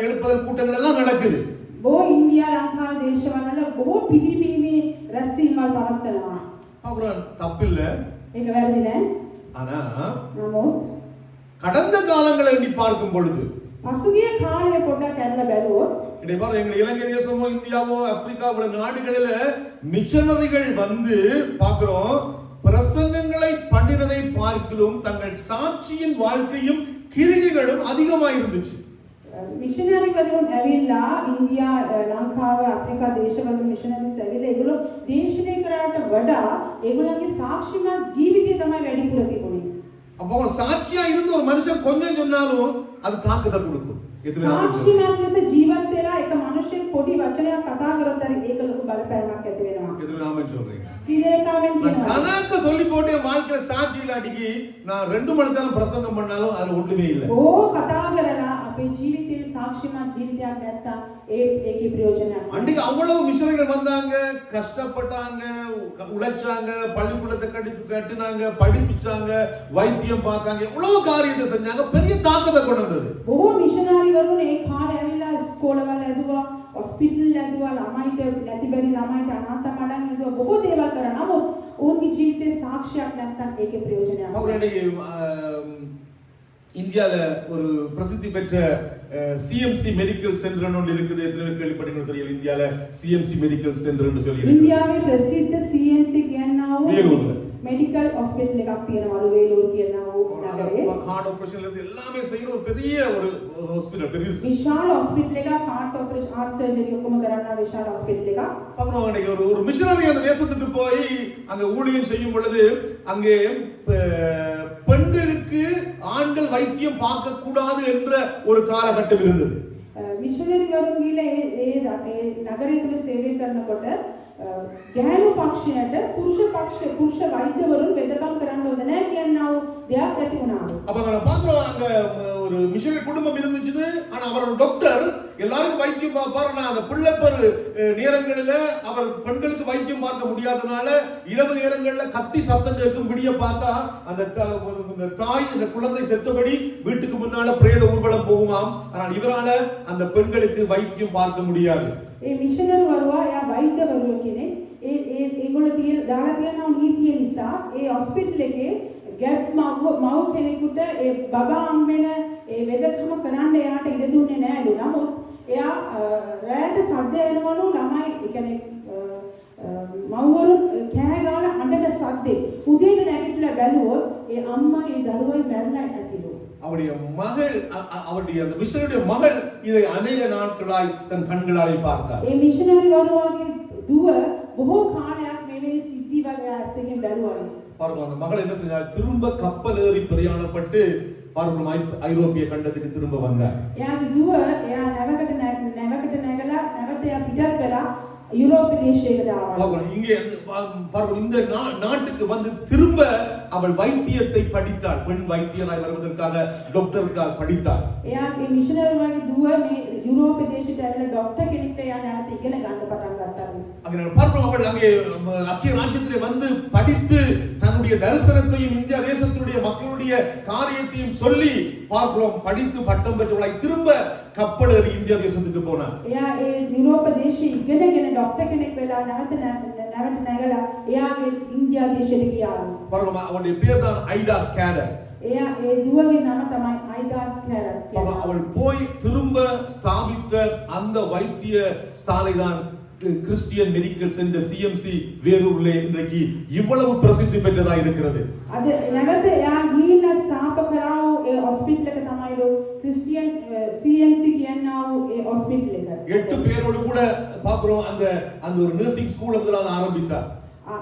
எழுப்புதல் கூட்டங்கள் எல்லாம் நடக்குது. බොහෝ ඉන්දියා ලංකාවේ දේශවල බොහෝ පිළිබීමේ රැස්වීම් වල පවත්වනවා. அப்புறம் தப்பில்ல. ඒක වැරදි නෑ. ஆனா නමුත් கடந்த காலங்களை எண்ணி பார்க்கும் பொழுது පසුගිය කාලේ පොඩ්ඩක් ඇරලා බැලුවොත් இன்னைக்கு பாருங்க, எங்க இலங்கை தேசமோ இந்தியாவோ ஆப்பிரிக்கா போன்ற நாடுகளில மிஷனரிகள் வந்து பார்க்கிறோம், பிரசங்கங்களை பண்ணினதை பார்க்கிலும் தங்கள் சாட்சியின் வாழ்க்கையும் கிரிகைகளும் அதிகமா இருந்துச்சு. මිෂනරි වරුන් ඇවිල්ලා ඉන්දියා ලංකාව අප්‍රිකා දේශවල මිෂනරිස් ඇවිල්ලා ඒගොල්ලෝ දේශනය කරාට වඩා ඒගොල්ලන්ගේ සාක්ෂිමත් ජීවිතය තමයි වැඩිපුර තිබුණේ. அப்போ சாட்சியா இருந்த ஒரு மனுஷன் கொஞ்சம் சொன்னாலும் அது தாக்குதல் கொடுக்கும். සාක්ෂිමත් ලෙස ජීවත් වෙලා එක මිනිහෙක් පොඩි වචනයක් කතා කරොත් හරි ඒක ලොකු බලපෑමක් ඇති වෙනවා. எதுவும் நாம சொல்றீங்க. කීදේකාවෙන් කියනවා. கணக்க சொல்லி போட்டு என் வாழ்க்கையில சாட்சி இல்லாட்டிக்கு நான் 2 மணி நேரம் பிரசங்கம் பண்ணாலும் அது ஒண்ணுமே இல்லை. ඕ කතා කරලා අපේ ජීවිතේ සාක්ෂිමත් ජීවිතයක් නැත්තම් ඒකේ ප්‍රයෝජනයක්. அன்னைக்கு அவ்வளவு மிஷனரிகள் வந்தாங்க, கஷ்டப்பட்டாங்க, உழைச்சாங்க, பள்ளிக்கூடத்தை கட்டினாங்க, படிப்பிச்சாங்க, வைத்தியம் பார்த்தாங்க, எவ்வளவு காரியத்தை செஞ்சாங்க, பெரிய தாக்கத்தை கொண்டு வந்தது. බොහෝ මිෂනරි වරුන් ඒ කාලේ ඇවිල්ලා ස්කෝලවල ඇදුවා, හොස්පිටල් ඇදුවා, ළමයිට නැති බැරි ළමයිට අනාථ මඩම් ඇදුවා, බොහෝ දේවල් කරා. නමුත් ඔවුන්ගේ ජීවිතේ සාක්ෂියක් නැත්තම් ඒකේ ප්‍රයෝජනයක්. அவருடைய இந்தியால ஒரு பிரசித்தி பெற்ற சிஎம்சி மெடிக்கல் சென்டர் ஒன்று இருக்குது. எத்தனை பேர் கேள்விப்பட்டீங்கன்னு தெரியல. இந்தியால சிஎம்சி மெடிக்கல் சென்டர் என்று சொல்லி ඉන්දියාවේ ප්‍රසිද්ධ CMC කියනවා வேலூர்ல. මෙඩිකල් හොස්පිටල් එකක් තියෙනවලු වේලූරු කියනවා නගරේ. ஹார்ட் ஆபரேஷன்ல இருந்து எல்லாமே செய்யற ஒரு பெரிய ஒரு ஹாஸ்பிடல் பெரிய විශාල හොස්පිටල් එකක් ஹார்ட் ஆபரேஷன் ஹார்ட் சர்ஜரி ඔක්කොම කරන්න විශාල හොස්පිටල් එකක්. அப்புறம் அன்னைக்கு ஒரு மிஷனரி அந்த தேசத்துக்கு போய் அங்க ஊழியம் செய்யும் பொழுது அங்கே பெண்களுக்கு ஆண்கள் வைத்தியம் பார்க்க கூடாது என்ற ஒரு காலகட்டம் இருந்தது. මිෂනරි වරුන් ගිහලා ඒ නගරය තුල සේවය කරනකොට ගැහැණු පක්ෂයට පුරුෂ වෛද්‍යවරුන් වෙදකම් කරන්න හොඳ නැහැ කියනවා දෙයක් ඇති වුණා. அப்ப அங்க பாக்குறோம் அங்க ஒரு மிஷனரி குடும்பம் இருந்துச்சு. ஆனா அவர் ஒரு டாக்டர் எல்லாருக்கும் வைத்தியம் பார்ப்பார். ஆனா அந்த பிள்ளைப்பர் நேரங்களில அவர் பெண்களுக்கு வைத்தியம் பார்க்க முடியாதனால இரவு நேரங்களில் கத்தி சத்தம் கேட்கும். விடிய பார்த்தா அந்த தாய் அந்த குழந்தை செத்தபடி வீட்டுக்கு முன்னால பிரேத ஊர்வலம் போகுமாம். ஆனால் இவரால அந்த பெண்களுக்கு வைத்தியம் பார்க்க முடியாது. ඒ මිෂනරි වරුවා එයා වෛද්‍යවරුව කෙනෙක්. ඒගොල්ලෝ දාලා තියෙන නීතිය නිසා ඒ හොස්පිටල් එකේ ගැප් මව් කෙනෙකුට ඒ බබා අම්මෙන ඒ වෙදකම කරන්න එයාට ඉඩ දුන්නේ නෑලු. නමුත් එයා රැයට සද්ද එනවලු ළමයි ඒ කියන්නේ මව්වරුන් කෑ ගාලා අඬන සද්දේ. උදේට නැගිටලා බැලුවොත් ඒ අම්මා ඒ දරුවයි මැරලා ඇතිලු. அவருடைய மகள் அவருடைய அந்த மிஷனரியுடைய மகள் இதை அநேக நாட்களாய் தன் கண்களாலே பார்த்தார். ඒ මිෂනරි වරුවාගේ දුව බොහෝ කාලයක් මෙවැනි සිද්ධි වල ඇස්තකින් බැලුවලු. பாருங்க அந்த மகள் என்ன செஞ்சார்? திரும்ப கப்பல் ஏறி பிரயாணப்பட்டு பாருங்க ஐரோப்பிய கண்டத்துக்கு திரும்ப வந்தார். එයාගේ දුව එයා නැවකට නැගලා නැවත එයා පිටත් වෙලා யூரோப் தேசයකට ආවා. இங்கே பாருங்க இந்த நாட்டுக்கு வந்து திரும்ப அவள் வைத்தியத்தை படித்தாள். பெண் வைத்தியராய் வருவதற்காக டாக்டருக்காக படித்தாள். එයාගේ මිෂනරි වගේ දුව මේ யூரோப் தேசයට ඇවිල්ලා ඩොක්ටර් කෙනෙක්ට එයා නැවත ඉගෙන ගන්න පටන් ගත්තා. அங்கே பார்க்கிறோம் அவள் அங்கே அக்கிய ராஜ்யத்திலே வந்து படித்து தன்னுடைய தரிசனத்தையும் இந்தியா தேசத்தினுடைய மக்களுடைய காரியத்தையும் சொல்லி பார்க்கிறோம். படித்து பட்டம் பெற்றவளாய் திரும்ப கப்பல் ஏறி இந்தியா தேசத்துக்கு போனார். එයා ඒ யூரோප දේශයේ ඉගෙනගෙන ඩොක්ටර් කෙනෙක් වෙලා නැවත නැගලා එයාගේ ඉන්දියා දේශයට ගියා. பாருங்க அவளுடைய பேர் தான் ஐடா ஸ்கேலர். එයා ඒ දුවගේ නම තමයි ஐடா ஸ்கேலர். அவள் போய் திரும்ப ஸ்தாபித்த அந்த வைத்திய ஸ்தாலை தான் கிறிஸ்டியன் மெடிக்கல் சென்டர் சிஎம்சி வேலூர்ல இன்றைக்கு இவ்வளவு பிரசித்தி பெற்றதா இருக்கிறது. அது නැවත එයා ගිහිල්ලා ස්ථාපක කරාවු ඒ හොස්පිටල් එක තමයිලු கிறிஸ்டியன் சிஎம்சி කියනවාවු ඒ ஹாஸ்பிடல் එක. 8 பேரோடு கூட பாக்குறோம் அந்த ஒரு நர்சிங் ஸ்கூல் வந்து ஆரம்பித்தார்.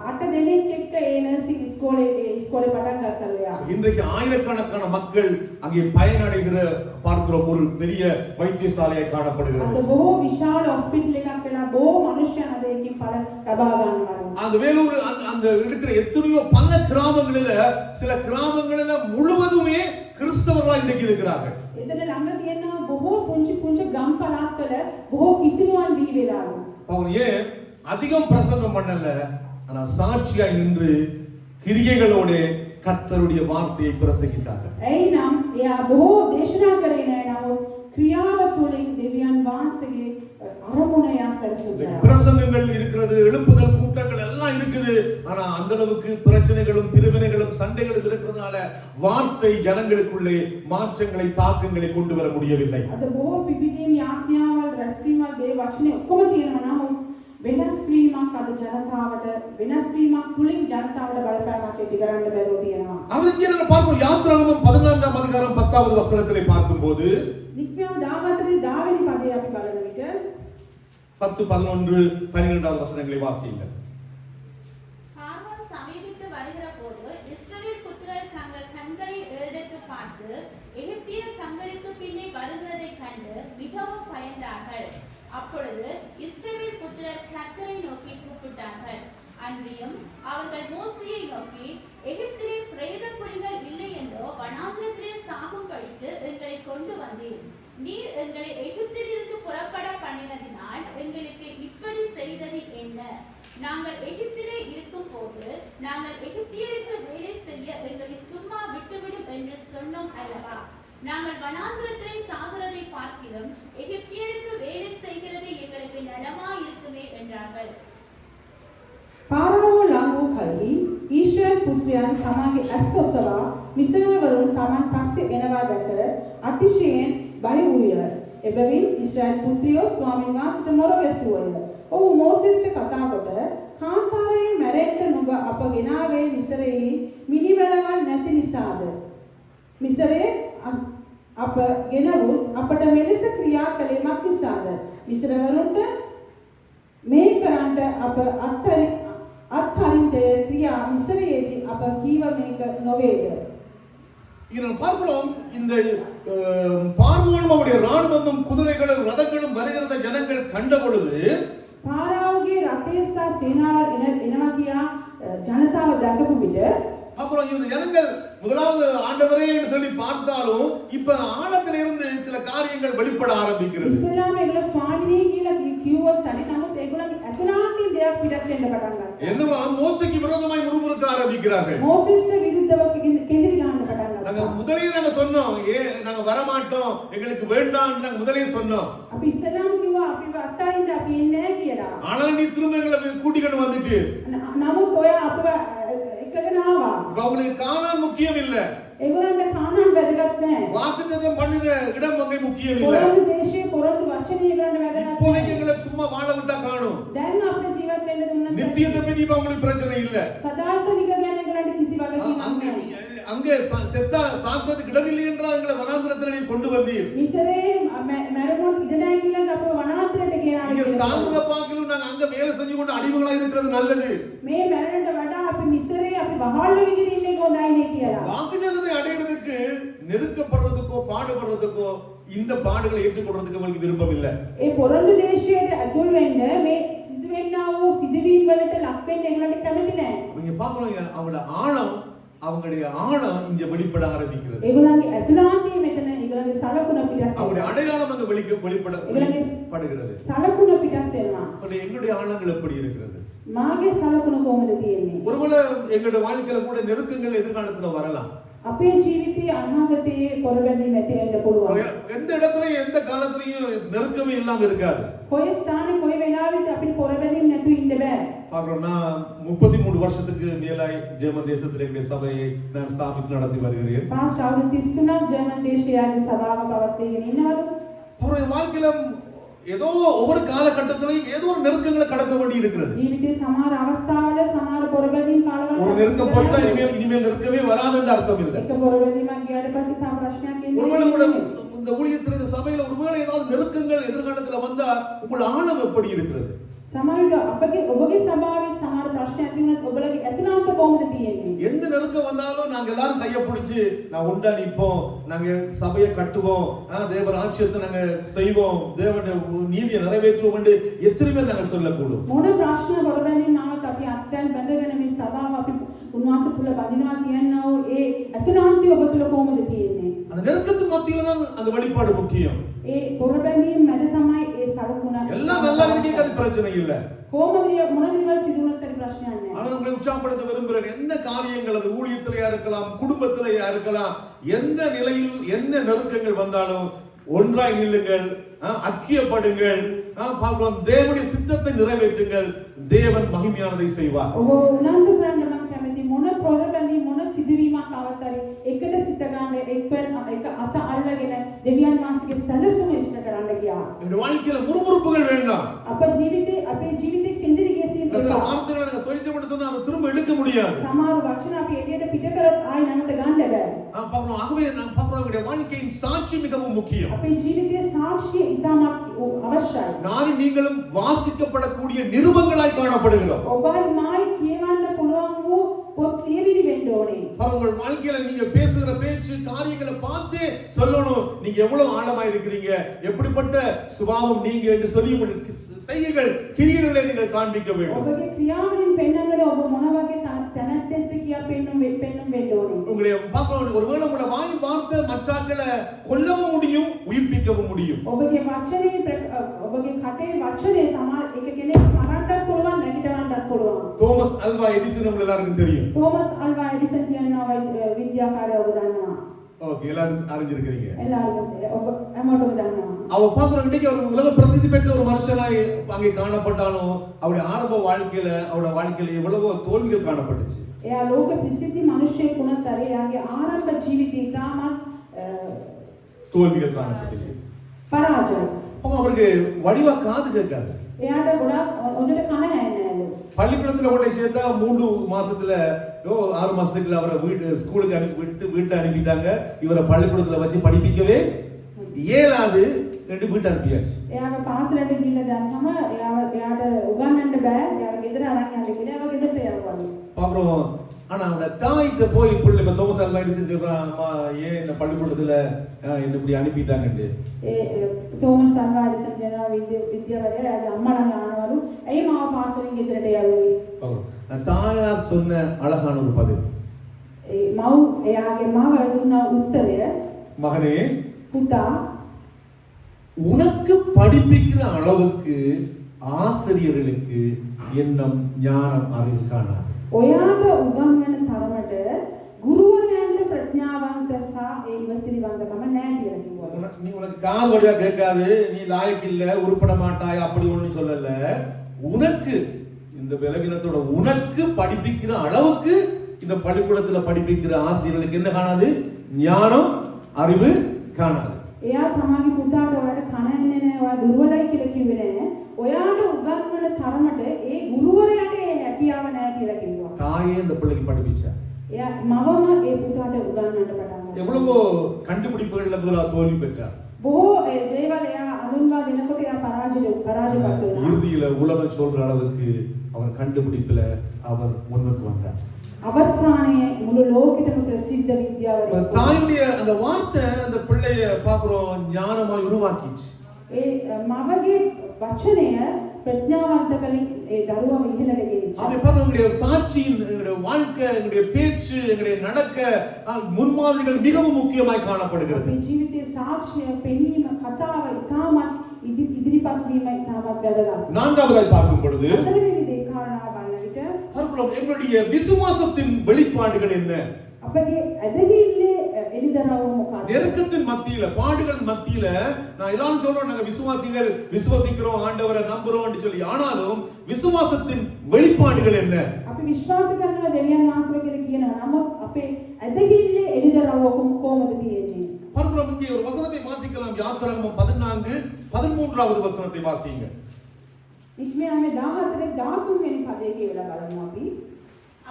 8 දෙනෙක් එක්ක ඒ නර්சிங் ஸ்கூலே පටන් ගත්තා එයා. இன்றைக்கு ஆயிரக்கணக்கான மக்கள் அங்கே பயனடைகிற பார்க்கிறோம். ஒரு பெரிய வைத்தியசாலையை காணப்படுகிறது. அது බොහෝ විශාල ஹாஸ்பிடல் එකක් වෙලා බොහෝ මනුෂ්‍යයන් අද එකකින් පළ ලබා ගන්නවා. அந்த வேலூர் அந்த இருக்கிற எத்தனையோ பல கிராமங்களில சில கிராமங்களில முழுவதுமே கிறிஸ்தவர்களா இன்னைக்கு இருக்கிறார்கள். එතන ළඟ තියෙනවා බොහෝ පුංචි ගම් පළාත්වල බොහෝ කිතුණුවන් බිහි වෙලාලු. அவங்க ஏன் அதிகம் பிரசங்கம் பண்ணல, ஆனா சாட்சியாய் நின்று கிரியைகளோட கர்த்தருடைய வார்த்தையை பிரசங்கித்தார்கள். එයි නම් එයා බොහෝ දේශනා කරේ නෑ. නමුත් ක්‍රියාව තුළින් දෙවියන් වහන්සේගේ අරමුණ එයා සැලසුවා. பிரசங்கங்கள் இருக்கிறது, எழுப்புதல் கூட்டங்கள் எல்லாம் இருக்குது. ஆனா அந்த அளவுக்கு பிரச்சனைகளும் பிரிவினைகளும் சண்டைகளும் இருக்கிறதுனால வார்த்தை ஜனங்களுக்குள்ளே மாற்றங்களை தாக்கங்களை கொண்டு வர முடியவில்லை. අද බොහෝ පිපිදීම් යාඥාවල් රැස්වීමල් දේ වචනේ ඔක්කොම තියෙනවා. නමුත් වෙනස් වීමක් අද ජනතාවට වෙනස් වීමක් තුලින් ජනතාවට බලපෑමක් ඇති කරන්න බැරුව තියෙනවා. அது இங்கே நம்ம பார்ப்போம். யாத்ராகமம் 14ஆம் அதிகாரம் 10வது வசனத்திலே பார்க்கும்போது නික්මියම් 14 10 වෙනි පදේ අපි බලන විට 10 11 12வது வசனங்களை வாசியுங்கள். பார்வோன் சமீபித்து வருகிற போது இஸ்ரவேல் புத்திரர் தங்கள் கண்களை ஏறெடுத்து பார்த்து எகிப்தியர் தங்களுக்கு பின்னே வருகிறதை கண்டு மிகவும் பயந்தார்கள். அப்பொழுது இஸ்ரவேல் புத்திரர் கர்த்தரை நோக்கி கூப்பிட்டார்கள். அன்றியும் அவர்கள் மோசேயை நோக்கி, எகிப்திலே பிரேத குழிகள் இல்லை என்றோ வனாந்திரத்திலே சாகும்படிக்கு எங்களை கொண்டு வந்தீர். நீர் எங்களை எகிப்திலிருந்து புறப்பட பண்ணினதினால் எங்களுக்கு இப்படி செய்தது என்ன? நாங்கள் எகிப்திலே இருக்கும் போது நாங்கள் எகிப்தியருக்கு வேலை செய்ய எங்களை சும்மா விட்டுவிடும் என்று சொன்னோம் அல்லவா? நாங்கள் வனாந்திரத்திலே சாகிறதை பார்க்கிலும் எகிப்தியருக்கு வேலை செய்கிறது எங்களுக்கு நலமாய் இருக்குமே என்றார்கள். පාරාවෝ ලං වූ කලී ඊශ්‍රායල් පුත්‍රයන් තමාගේ ඇස් ඔසවා මිස්රවරුන් තමන් පස්සේ එනවා දැක අතිශයින් බය වූය. එබැවින් ඊශ්‍රායල් පුත්‍රයෝ ස්වාමීන් වහන්සේට මොර ගැසුවය. ඔහු මෝසෙස්ට කතා කොට කාන්තාරයේ මැරෙන්න නුඹ අප ගෙනාවේ මිසරෙහි මිනිවැලවල් නැති නිසාද? මිසරේ අප ගෙනවුත් අපට මෙලෙස ක්‍රියා කළේ මක් නිසාද? මිසරවරුන්ට මේ කරන්ට අප අත්හරින්ට ක්‍රියා මිසරයේදී අප කීව මේක නොවේද? இங்க நாம் பார்க்கிறோம் இந்த பார்வோன் அவருடைய ராணுவமும் குதிரைகளும் ரதங்களும் வருகிறத ஜனங்கள் கண்ட பொழுது පාරාවගේ රථය සහ සේනාව එනවා කියා ජනතාව දැකපු විට அப்புறம் இந்த ஜனங்கள் முதலாவது ஆண்டவரே என்று சொல்லி பார்த்தாலும் இப்ப ஆழத்துல இருந்து சில காரியங்கள் வெளிப்பட ஆரம்பிக்கிறது. ඉස්ලාම ඒගොල්ලෝ ස්වාමිනේ කියලා කිව්වොත් හරි නමුත් ඒගොල්ලන්ගේ අතුලාන්තයෙන් දෙයක් පිටත් වෙන්න පටන් ගත්තා. என்னவா மோசேக்கு விரோதமாய் முறுமுறுக்க ஆரம்பிக்கிறார்கள். மோசேஸ்ට විරුද්ධව කෙඳිරි ගන්න පටන් ගත්තා. நாங்க முதலே நாங்க சொன்னோம் நாங்க வர மாட்டோம் எங்களுக்கு வேண்டாம் நாங்க முதலே சொன்னோம். අපි ඉස්ලාම කිව්වා අපිව අත්අරින්න අපි එන්නේ නැහැ කියලා. ஆனா நீ திரும்ப எங்களை கூட்டிக்கிட்டு வந்துட்டு නමුත් ඔයා අපව එකගෙන ආවා. உங்களுக்கு கானான் முக்கியம் இல்ல. ඒගොල්ලන්ට කානාන් වැදගත් නැහැ. வாக்குத்தத்தம் பண்ணின இடம் அங்கே முக்கியம் இல்ல. පොරොන්දු දේශයේ පොරොන්දු වචනේ ඒගොල්ලන්ට වැදගත් இப்போதைக்கு எங்களை சும்மா வாழ விட்டா காணும். දැන් අපිට ජීවත් වෙන්න දුන්නත් நித்தியத்தை பத்தி இப்ப உங்களுக்கு பிரச்சனை இல்ல. සදාර්ථනික ගැන ඒගොල්ලන්ට කිසි වගකීමක් නැහැ. அங்கே செத்தா தாக்குறதுக்கு இடமில்லை என்றால் எங்களை வனாந்திரத்தில் நீ கொண்டு வந்தீர். මිසරේ මැරුණොත් ඉඩ නැහැ කියලා අපව වනාන්තරයට ගෙනාවා. இங்க சாந்தத பாக்கிலும் நாங்க அங்க வேலை செஞ்சு கொண்டு அடிமைகளா இருக்கிறது நல்லது. මේ මැරෙන්නට වඩා අපි මිසරේ අපි බහල්ල විදිහට ඉන්නේ හොඳයි නේ කියලා. வாக்குத்தத்தத்தை அடையிறதுக்கு நெருக்கப்படுறதுக்கோ பாடுபடுறதுக்கோ இந்த பாடுகளை ஏற்றுக்கொள்றதுக்கு உங்களுக்கு விருப்பம் இல்ல. ඒ පොරොන්දු දේශයට ඇතුල් වෙන්න මේ සිදුවෙන්නා වූ සිදුවීම් වලට ලක් වෙන්න ඒගොල්ලන්ට කැමති නැහැ. நீங்க பார்க்கணும் அவங்களுடைய ஆழம் இங்க வெளிப்பட ஆரம்பிக்கிறது. ඒගොල්ලන්ගේ ඇතුළාන්තයේ මෙතන ඒගොල්ලන්ගේ සලකුණ පිටත් அவங்களுடைய அடையாளம் அங்க வெளிப்படுகிறது. සලකුණ පිටත් වෙනවා. எங்களுடைய ஆழங்கள் எப்படி இருக்கிறது? මාගේ සලකුණ කොහොමද තියෙන්නේ? ஒருவேளை எங்களுடைய வாழ்க்கையில கூட நெருக்கங்கள் எதிர்காலத்துல வரலாம். අපේ ජීවිතයේ අනාගතයේ පොරබැඳීම් ඇති වෙන්න පුළුවන්. எந்த இடத்துலயும் எந்த காலத்துலயும் நெருக்கமே இல்லாம இருக்காது. කොයි ස්ථානේ කොයි වෙලාවෙත් අපිට පොරබැඳීම් නැතුව ඉන්න බෑ. பார்க்கிறோம். நான் 33 வருஷத்துக்கு மேலாய் ஜெர்மன் தேசத்தில் எங்களுடைய சபையை நான் ஸ்தாபித்து நடத்தி வருகிறேன். පාස් අවුරුදු 33ක් ජර්මන් දේශයේ සභාව පවත්වාගෙන ඉන්නවලු. அவருடைய வாழ்க்கையில ஏதோ ஒவ்வொரு காலகட்டத்திலையும் ஏதோ ஒரு நெருக்கங்களை கடக்க வேண்டி இருக்கிறது. ජීවිතේ සමහර අවස්ථාවල සමහර පොරබැඳීම් කාලවල ஒரு நெருக்கம் போயிட்டா இனிமேல் நெருக்கமே வராதுன்ற அர்த்தம் இல்லை. එක පොරබැඳීමක් ගියාට පස්සේ තව ප්‍රශ්නයක් එන්නේ. ஒருவேளை கூட இந்த ஊழியத்தில் இந்த சபையில ஒருவேளை ஏதாவது நெருக்கங்கள் எதிர்காலத்துல வந்தா உங்கள் ஆழம் எப்படி இருக்கிறது? සමහර විට ඔබගේ සභාවේ සමහර ප්‍රශ්න ඇති වුණත් ඔබලගේ ඇතුළාන්ත කොහොමද තියෙන්නේ? எந்த நெருக்கம் வந்தாலும் நாங்க எல்லாரும் கையை பிடிச்சு நான் ஒன்றா நிற்போம், நாங்க சபையை கட்டுவோம், தேவ ராஜ்யத்தை நாங்க செய்வோம், தேவனுடைய நீதியை நிறைவேற்றுவோம் என்று எத்தனை பேர் நாங்கள் சொல்லக்கூடும்? මොන ප්‍රශ්න පොරබැඳීම් ආවත් අපි අත්යන් බැඳගෙන මේ සභාව අපි උන්වහන්සේ තුල බඳිනවා කියනවා ඒ ඇතුළාන්තය ඔබ තුල කොහොමද තියෙන්නේ? அந்த நெருக்கத்து மத்தியில தான் அந்த வெளிப்பாடு முக்கியம். ඒ පොරබැඳීම් මැද තමයි ඒ සලකුණ. எல்லாம் நல்லா இருக்கே அது பிரச்சனை இல்ல. කොහොමද මොන දේවල් සිදු වුණත් හරි ප්‍රශ්නයක් නැහැ. ஆனா உங்களை உற்சாகப்படுத்த விரும்புகிறேன். என்ன காரியங்கள் அது ஊழியத்திலேயா இருக்கலாம், குடும்பத்திலேயா இருக்கலாம், எந்த நிலையில் என்ன நெருக்கங்கள் வந்தாலும் ஒன்றாய் நில்லுங்கள், ஐக்கியப்படுங்கள், பார்க்கலாம் தேவனுடைய சித்தத்தை நிறைவேற்றுங்கள், தேவன் மகிமையானதை செய்வார். ඔබ උනන්දු කරන්න මම කැමති මොන පොරබැඳීම් මොන සිදුවීමක් ආවත් හරි එකට සිත ගන්න එක අත අල්ලගෙන දෙවියන් වහන්සේගේ සැලසුම ඉෂ්ට කරන්න ගියා. இந்த வாழ்க்கையில முறுமுறுப்புகள் வேண்டாம். අපේ ජීවිතේ කෙඳිරි ගැසීම් சில வார்த்தைகளை நீங்க சொல்லிட்டு சொன்னா அதை திரும்ப எடுக்க முடியாது. සමහර වචන අපි එළියට පිට කරත් ආයි නැවත ගන්න බෑ. பார்க்கிறோம். ஆகவே நாம் பார்க்கிறோம் வாழ்க்கையின் சாட்சி மிகவும் முக்கியம். අපේ ජීවිතයේ සාක්ෂිය ඉතාමත් අවශ්‍යයි. நானும் நீங்களும் வாசிக்கப்படக்கூடிய நிருபங்களாய் காணப்படுகிறோம். ඔබයි මායි කියවන්න පුළුවන් වූ පොත් ලියවිලි වෙන්න ඕනේ. உங்கள் வாழ்க்கையில நீங்க பேசுகிற பேச்சு காரியங்களை பார்த்தே சொல்லணும் நீங்க எவ்வளவு ஆழமா இருக்கிறீங்க, எப்படிப்பட்ட சுபாவம் நீங்க என்று சொல்லி உங்களுக்கு செய்கைகள் கிரியைகளை நீங்கள் காண்பிக்க வேண்டும். ඔබගේ ක්‍රියාවලින් පෙන්වන්නට ඔබ මොන වගේ තැනැත්තෙක්ද කියා පෙන්වන්න වෙන්න ඕනේ. உங்களுடைய பார்க்கலாம் ஒருவேளை உங்களுடைய வாய் வார்த்தை மற்றவர்களை கொல்லவும் முடியும், உயிர்ப்பிக்கவும் முடியும். ඔබගේ කටේ වචනේ සමහර එක කෙනෙක් මරන්නත් පුළුවන් නැගිටවන්නත් පුළුවන්. தோமஸ் அல்வா எடிசன் உங்களுக்கு எல்லாருக்கும் தெரியும். තෝමස් අල්වා එඩිසන් කියනවා විද්‍යාකාරය ඔබ දන්නවා. ஓகே, எல்லாரும் அறிஞ்சிருக்கீங்க. எல்லாரும் ඔබ හැමෝටම දන්නවා. அவ பார்க்கிறோம் இன்னைக்கு அவர் உலக பிரசித்தி பெற்ற ஒரு மனுஷனாய் அங்கே காணப்பட்டாலும் அவருடைய ஆரம்ப வாழ்க்கையில எவ்வளவோ தோல்விகள் காணப்பட்டுச்சு. එයා ලෝක ප්‍රසිද්ධ මිනිසෙක් වුණත් අර එයාගේ ආරම්භ ජීවිතේ ඉතාමත් தோல்விகள் காணப்பட்டுச்சு. පරාජය. அவருக்கு வடிவா காது கேட்காது. එයාට ගොඩක් හොඳට කන හැන්නෑලු. பள்ளிக்கூடத்துல கொண்டு சேர்த்தா 3 மாசத்துல 6 மாசத்துக்குள்ள அவரை ஸ்கூலுக்கு வீட்டை அனுப்பிட்டாங்க. இவரை பள்ளிக்கூடத்துல வச்சு படிப்பிக்கவே இயலாது என்று வீட்டை அனுப்பியாச்சு. එයාව පාසලට ගිහින් දැම්මම එයාට උගන්වන්න බෑ. එයාව ගෙදර අරන් යන්න කියලා එයාව ගෙදරට යවවලු. அப்புறம் ஆனா அவனோட தாயிட்ட போய் பிள்ளை இப்ப தோமஸ் அல்வா என்ன செஞ்சிருக்கான், அம்மா ஏன் இந்த பள்ளிக்கூடத்துல என்ன இப்படி அனுப்பிட்டாங்கன்னு. තෝමස් අල්වා එඩිසන් කියනවා විද්‍යාවලිය එයාගේ අම්මා ළඟ ආනවලු. ඇයි මාව පාසලෙන් ගෙදරට යවුවේ? தாயார் சொன்ன அழகான ஒரு பதில். එයාගේ මාව දුන්න උත්තරය, மகனே, පුතා, உனக்கு படிப்பிக்கிற அளவுக்கு ஆசிரியர்களுக்கு எண்ணம் ஞானம் அறிவு காணாது. ඔයාට උගන්වන තරමට ගුරුවරයන්ට ප්‍රඥාවන්ත සහ ඉවසිලිවන්තකම නැහැ කියලා කිව්වා. நீ உனக்கு காது வழியா கேட்காது, நீ லாயக்கு இல்ல, உருப்பட மாட்டாய் அப்படி ஒண்ணு சொல்லல. உனக்கு இந்த விலகினத்தோட உனக்கு படிப்பிக்கிற அளவுக்கு இந்த பள்ளிக்கூடத்துல படிப்பிக்கிற ஆசிரியர்களுக்கு என்ன காணாது? ஞானம் அறிவு காணாது. එයා තමන්ගේ පුතාට ඔයාට කන එන්නේ නැහැ, ඔයා දුර්වලයි කියලා කිව්වේ නැහැ. ඔයාට උගන්වන තරමට ඒ ගුරුවරයාට ඒ හැකියාව නැහැ කියලා කිව්වා. தாயே இந்த பிள்ளைக்கு படிப்பிச்சா. එයා මවම ඒ පුතාට උගන්වන්න පටන් ගත්තා. எவ்வளவோ கண்டுபிடிப்புகள்ல முதல்ல தோல்வி பெற்றார். බොහෝ දේවල් එයා අඳුන්වා දෙනකොට එයා පරාජයපත් වුණා. இறுதியில உலகம் சொல்ற அளவுக்கு அவர் கண்டுபிடிப்புல அவர் முன்னுக்கு வந்தார். අවසානයේ මුළු ලෝකෙටම ප්‍රසිද්ධ විද්‍යාවලිය. தாயுடைய அந்த வார்த்தை அந்த பிள்ளைய பாக்குறோம் ஞானமாய் உருவாக்கிச்சு. ඒ මවගේ වචනය ප්‍රඥාවන්තකලින් ඒ දරුවව ඉහළට ගෙනිච්චා. அதை பாருங்க, எங்களுடைய சாட்சியின், எங்களுடைய வாழ்க்கை, எங்களுடைய பேச்சு, எங்களுடைய நடக்க முன்மாதிரிகள் மிகவும் முக்கியமாய் காணப்படுகிறது. අපේ ජීවිතයේ සාක්ෂිය, පෙනීම, කතාව ඉතාමත් ඉදිරිපත් වීම ඉතාමත් වැදගත්. நான்காவதாய் பார்க்கும் பொழுது හතරවෙනි දේ කාරණාව බලන විට பார்க்கிறோம் எங்களுடைய விசுவாசத்தின் வெளிப்பாடுகள் என்ன? අපගේ ඇදහිල්ලේ එළිදරව් මොකක්ද? நெருக்கத்தின் மத்தியில, பாடுகள் மத்தியில நான் எல்லாரும் சொல்றோம், நாங்க விசுவாசிகள், விசுவாசிக்கிறோம், ஆண்டவரை நம்புறோம்னு சொல்லி. ஆனாலும் விசுவாசத்தின் வெளிப்பாடுகள் என்ன? අපි විශ්වාස කරනවා දෙවියන් වහන්සේ කියලා කියනවා. නමුත් අපේ ඇදහිල්ලේ එළිදරව් කොහොමද තියෙන්නේ? பார்க்கிறோம், இங்கே ஒரு வசனத்தை வாசிக்கலாம். யாத்திராகமம் 14:13வது வசனத்தை வாசிங்க. ඉක්මයානේ 14 13 වෙනි පදේ කියලා බලමු අපි.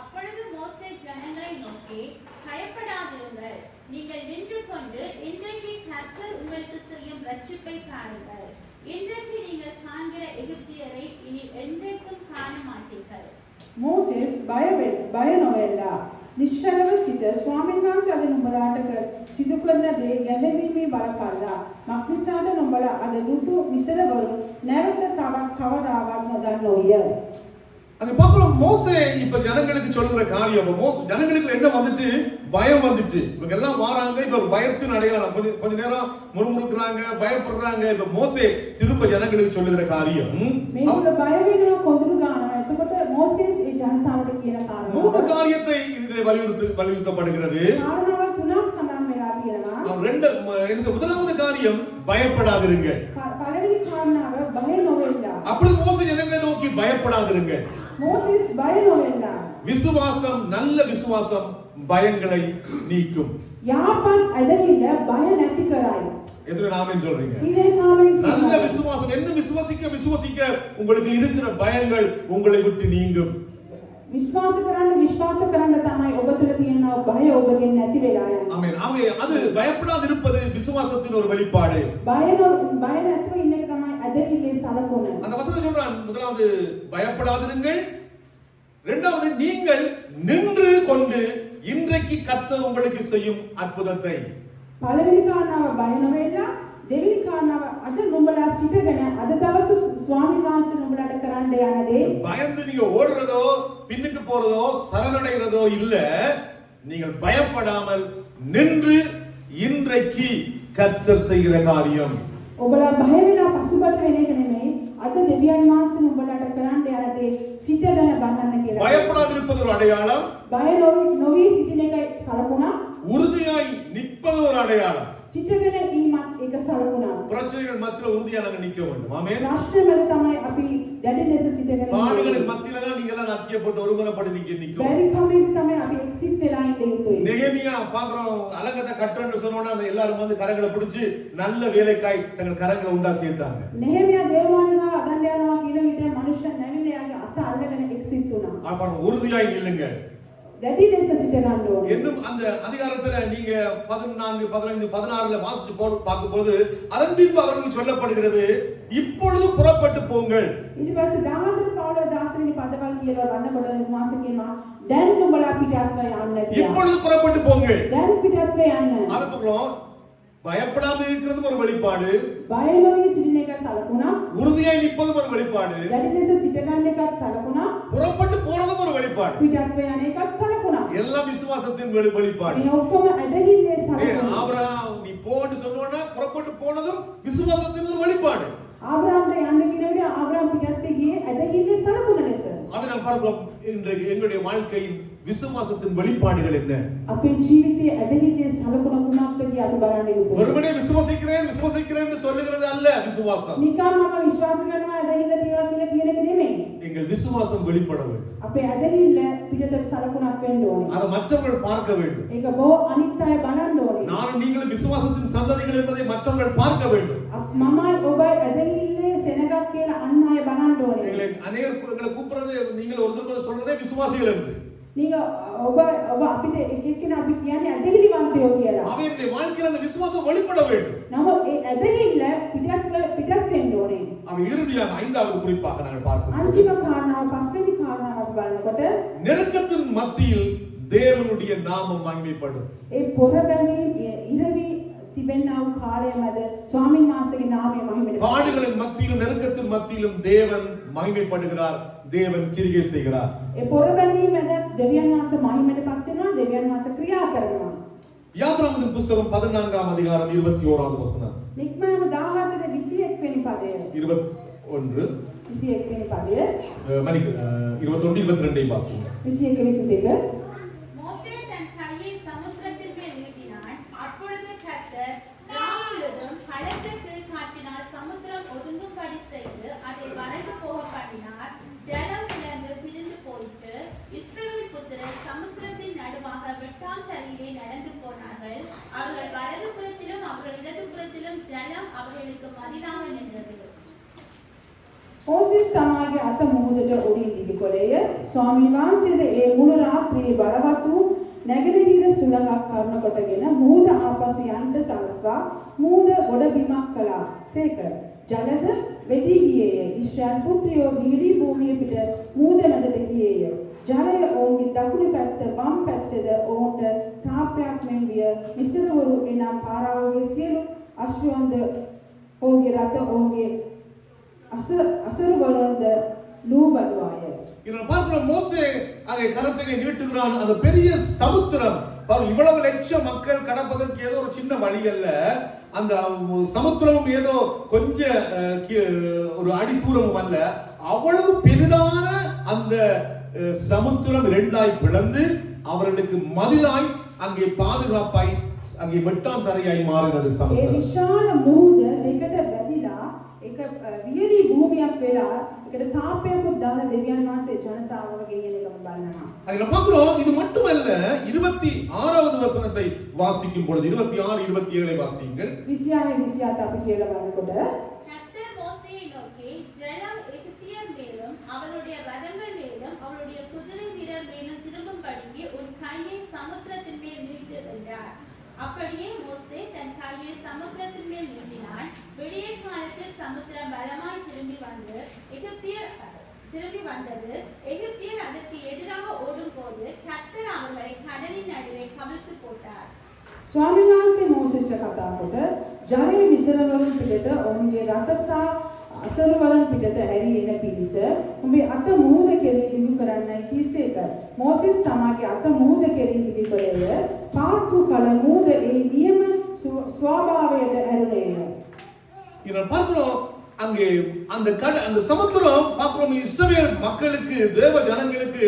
அப்பொழுது மோசே ஜனங்களை நோக்கி, பயப்படாதிருங்கள், நீங்கள் நின்று கொண்டு இன்றைக்கு கர்த்தர் உங்களுக்கு செய்யும் ரட்சிப்பை பாருங்கள். இன்றைக்கு நீங்கள் காண்கிற எகிப்தியரை இனி என்றைக்கும் காண மாட்டீர்கள். මෝසෙස් බය නොවෙලා නිශ්චලව සිට ස්වාමීන් වහන්සේ අද නුඹලාට සිදු කරන දේ ගැලවීමේ බලපල්ලා. මක්නිසාද නුඹලා අද දුටු මිසරවරුන් නැවත තවත් කවදාවත් නොදන්නෝය. அதை பார்க்கிறோம். மோசே இப்ப ஜனங்களுக்கு சொல்லுகிற காரியம், ஜனங்களுக்கு என்ன வந்துட்டு? பயம் வந்துட்டு. இவங்க எல்லாம் வராங்க, இப்ப ஒரு பயத்தின் அடையாளம். கொஞ்ச நேரம் முறுமுறுக்குறாங்க, பயப்படுறாங்க. இப்ப மோசே திரும்ப ஜனங்களுக்கு சொல்லுகிற காரியம், මේගොල්ලෝ බය වෙනවා, කොඳුරු ගන්නවා. එතකොට මෝසෙස් ඒ ජනතාවට කියන කාරණා 3 காரியத்தை இதிலே வலியுறுத்தப்படுகிறது. කාරණාව තුනක් සඳහන් වෙලා තියෙනවා. முதலாவது காரியம், பயப்படாதிருங்க. පළවෙනි කාරණාව බය නොවෙලා. அப்பொழுது மோசே ஜனங்களை நோக்கி பயப்படாதிருங்க. මෝසෙස් බය නොවෙලා. விசுவாசம், நல்ல விசுவாசம் பயங்களை நீக்கும். යාපත් ඇදහිල්ල බය නැති කරයි. எத்தனை ஆமென் சொல்றீங்க? நல்ல நல்ல விசுவாசம், என்ன விசுவாசிக்க உங்களுக்கு இருக்கிற பயங்கள் உங்களை விட்டு நீங்கும். විශ්වාස කරන්න තමයි ඔබ තුළ තියෙන බය ඔබගෙන් නැති වෙලා යන්නේ. ஆமென். அது பயப்படாது இருப்பது விசுவாசத்தின் ஒரு வெளிப்பாடு. බය නැතුව ඉන්න එක තමයි ඇදහිල්ලේ සලකුණ. அந்த வசனம் சொல்றான், முதலாவது பயப்படாதிருங்கள், இரண்டாவது நீங்கள் நின்று கொண்டு இன்றைக்கு கர்த்தர் உங்களுக்கு செய்யும் அற்புதத்தை. පළවෙනි කාරණාව බය නොවෙලා, දෙවෙනි කාරණාව අද නුඹලා සිටගෙන අද දවස් ස්වාමීන් වහන්සේ නුඹලාට කරන්න යන දේ. பயந்து நீங்க ஓடுறதோ, பின்னுக்கு போறதோ, சரணடைகிறதோ இல்ல. நீங்கள் பயப்படாமல் நின்று இன்றைக்கு கர்த்தர் செய்கிற காரியம். ඔබලා බය වෙලා පසුබට වෙන එක නෙමෙයි. අද දෙවියන් වහන්සේ නුඹලාට කරන්න යන දේ සිටගෙන බලන්න කියලා. பயப்படாதிருப்பது ஒரு அடையாளம், බය නොවි සිටින එකයි සලකුණක්. உறுதியாய் நிற்பது ஒரு அடையாளம். සිටගෙන ඊමත් එක සලකුණක්. பிரச்சனைகள் மத்தியில உறுதியா நாங்க நிக்க வேண்டும். ஆமென். ප්‍රශ්න වල තමයි අපි දැඩි ලෙස සිටගෙන பாடுகளின் மத்தியில தான் நீங்க எல்லாம் நக்கியப்பட்டு ஒருமனப்பட்டு நிக்கும். බැරි කමෙන් තමයි අපි එක්සිට් වෙලා ඉන්න යුතුයි. நெகேமியா பாக்குறோம், அலங்கத்தை கட்டன்னு சொன்னோன்னா அந்த எல்லாரும் வந்து கரங்களை பிடிச்சு நல்ல வேலைக்காய் தங்கள் கரங்களை உண்டா சேர்த்தாங்க. නෙහෙමියා දේවාලගා අදන් බලන්න යනවා කියන විට මනුෂ්‍යයන් නැවිලා යාගේ අත අල්ලගෙන එක්සිත් වුණා. அப்ப உறுதியாய் நில்லுங்கள். දැඩි ලෙස සිට ගන්න ඕනේ. இன்னும் அந்த அதிகாரத்துல நீங்க 14, 15, 16ல வாசித்து பார்க்கும்போது அதன் பின்பு அவர்களுக்கு சொல்லப்படுகிறது இப்பொழுது புறப்பட்டு போங்கள். ඊට පස්සේ 14 16 වෙනි පදවල් කියලා ගන්නකොට මාස කියනවා දැන් උඹලා පිටත්ව යන්න කියලා. இப்பொழுது புறப்பட்டு போங்கள். දැන් පිටත්ව යන්න. அதுக்கப்புறம் பயப்படாமல் இருக்கிறது ஒரு வெளிப்பாடு, බය නොවී සිටින එක සලකුණා. உறுதியாய் நிற்பது ஒரு வெளிப்பாடு, දැඩි ලෙස සිට ගන්න එකත් සලකුණා. புறப்பட்டு போறதும் ஒரு வெளிப்பாடு. පිටත්ව යන එකත් සලකුණා. எல்லாம் விசுவாசத்தின் வெளிப்பாடு. මේ ඔක්කොම ඇදහිල්ලේ සලකුණා. ஆபிரகாம் நீ போன்னு சொன்னோன்னா புறப்பட்டு போனதும் விசுவாசத்தின் ஒரு வெளிப்பாடு. ආබ්‍රහම්ට යන්න කියන විට ආබ්‍රහම් පිටත්ව ගියේ ඇදහිල්ලේ සලකුණ ලෙස. அதை நாம் பார்க்கிறோம். இன்றைக்கு எங்களுடைய வாழ்க்கையின் விசுவாசத்தின் வெளிப்பாடுகள் என்ன? අපේ ජීවිතයේ ඇදහිල්ලේ සලකුණ කුමක්ද කියලා අපි බලන්න යුතුයි. வெறுமனே விசுவாசிக்கிறேன் விசுவாசிக்கிறேன் என்று சொல்லுகிறது அல்ல விசுவாசம். නිකම්ම විශ්වාස කරනවා ඇදහිල්ල තියනවා කියලා කියන එක නෙමෙයි. எங்கள் விசுவாசம் வெளிப்பட வேண்டும். අපේ ඇදහිල්ල පිටත සලකුණක් වෙන්න ඕනේ. அதை மற்றவர்கள் பார்க்க வேண்டும். ඒක බොහෝ අනිත් අය බලන්න ඕනේ. நான் நீங்களும் விசுவாசத்தின் சந்ததிகள் என்பதை மற்றவர்கள் பார்க்க வேண்டும். මමයි ඔබයි ඇදහිල්ලේ සෙනගක් කියලා අන් අය බලන්න ඕනේ. எங்களை அநேகர் எங்களை கூப்பிடுறது நீங்கள் ஒருத்தருக்கு சொல்றதே விசுவாசிகள் என்று. நீங்க ඔබ අපිට එක එක්කෙනා අපි කියන්නේ ඇදහිලිවන්තයෝ කියලා. அவருடைய வாழ்க்கையில் அந்த விசுவாசம் வெளிப்பட வேண்டும். නමුත් ඒ ඇදහිල්ල පිටත් වෙන්න ඕනේ. அவன் இறுதியாக 5வது குறிப்பாக நாங்கள் பார்க்கிறோம். අන්තිම කාරණාව පස්වෙනි කාරණාව අපි බලනකොට நெருக்கத்தின் மத்தியில் தேவனுடைய நாமம் மகிமைப்படும். ඒ පොරබැඳීම් ඉරවි තිබෙනා වූ කාලය මැද ස්වාමීන් වහන්සේගේ නාමය මහිමට பாடுகளின் மத்தியிலும் நெருக்கத்தின் மத்தியிலும் தேவன் மகிமைப்படுகிறார், தேவன் கிரியை செய்கிறார். ඒ පොරබැඳීම් මැද දෙවියන් වහන්සේ මහිමටපත් වෙනවා, දෙවියන් වහන්සේ ක්‍රියා කරනවා. யாத்ராகமத்தின் புஸ்தகம் 14ஆம் அதிகாரம் 21வது வசனம். නික්මන 17 21 වෙනි පදය. 21 21 වෙනි පදය. 21 22 வாசிங்க. 21 22. மோசே தன் கையை சமுத்திரத்தின் மேல் நீட்டினான். அப்பொழுது கர்த்தர் ராமுழுதும் பலத்த கீழ்காற்றினால் சமுத்திரம் ஒதுங்கும்படி செய்து அதை வறண்டு போக பண்ணினார். ஜலம் பிளந்து பிரிந்து போயிற்று. இஸ்ரவேல் புத்திரர் சமுத்திரத்தின் நடுவாக வெட்டாம் தரையிலே நடந்து போனார்கள். அவர்கள் வலது புறத்திலும் அவர்கள் இடது புறத்திலும் ஜலம் அவர்களுக்கு மதிலாக நின்றது. ඕසිස් තමාගේ අත මුහුදට උඩින් දිග කොළේය. ස්වාමීන් වහන්සේද ඒ මුළු රාත්‍රියේ බලවත් වූ නැගෙනහිර සුළඟක් කරන කොටගෙන මුහුද ආපසු යන්න සලස්වා මුහුද ගොඩ බිමක් කළා. සේක ජලද වෙදී ගියේය. ඉස්රායල් පුත්‍රයෝ විහිළි භූමිය පිට මුහුද මැදට ගියේය. ජලය ඔවුන්ගේ දකුණු පැත්ත වම් පැත්තද ඔවුන්ට තාප්පයක් මෙන් විය. මිස්රවරු එනම් පාරාවෝගේ සියලු අශ්වයන්ද ඔවුන්ගේ රථ ඔවුන්ගේ අසරුවරුන්ද ලූබදුවාය. இதில் பார்க்கிறோம், மோசே அங்கே கரத்தினை நீட்டுகிறான். அந்த பெரிய சமுத்திரம் பாரு, இவ்வளவு லட்சம் மக்கள் கடப்பதற்கு ஏதோ ஒரு சின்ன வழி அல்ல. அந்த சமுத்திரம் ஏதோ கொஞ்ச ஒரு அடி தூரம் அல்ல, அவ்வளவு பெரிதான அந்த சமுத்திரம் இரண்டாய் பிளந்து அவர்களுக்கு மதிலாய் அங்கே பாதுகாப்பாய் அங்கே வெட்டாம் தரையாய் மாறினது ඒ சமுத்திரம். විශාල මුහුද දෙකට බැඳිලා එක වියලි භූමියක් වෙලා ඒකට තාප්පයකුත් දාලා දෙවියන් වහන්සේ ජනතාවව ගෙනියන එකම බලනවා. அதுல பார்க்கிறோம், இது மட்டுமல்ல. 26வது வசனத்தை வாசிக்கும் பொழுது 26 27 வாசியுங்கள். 26 27 අපි කියලා බලනකොට கர்த்தர் மோசேயை நோக்கி, ஜலம் எகிப்தியர் மேலும் அவருடைய ரதங்கள் மேலும் அவருடைய குதிரை வீரர் மேலும் திரும்பும்படிக்கு உன் கையை சமுத்திரத்தின் மேல் நீட்டு என்றார். அப்படியே மோசே தன் கையை சமுத்திரத்தின் மேல் நீட்டினான். விடிய காலத்தில் சமுத்திரம் பலமாய் திரும்பி வந்தது. எகிப்தியர் அதற்கு எதிராக ஓடும் போது கர்த்தர் அவர்களை கடலின் நடுவே கவிழ்த்து போட்டார். ස්වාමීන් වහන්සේ මෝසෙස්ට කතා කොට ජලයේ විසරවරුන් පිටට ඔවුන්ගේ රථ සහ අසරුවරුන් පිටට හැරී එන පිරිස උඹේ අත මුහුද කෙරෙහි දිගු කරන්නයි කීසේක. මෝසෙස් තමාගේ අත මුහුද කෙරෙහි දිගු කළේය. පාත්තු කල මුහුද ඒ නියම ස්වභාවයට ඇරුණේය. இதில் பார்க்கிறோம், அங்கே அந்த சமுத்திரம் பார்க்கிறோம், இஸ்ரவேல் மக்களுக்கு, தேவ ஜனங்களுக்கு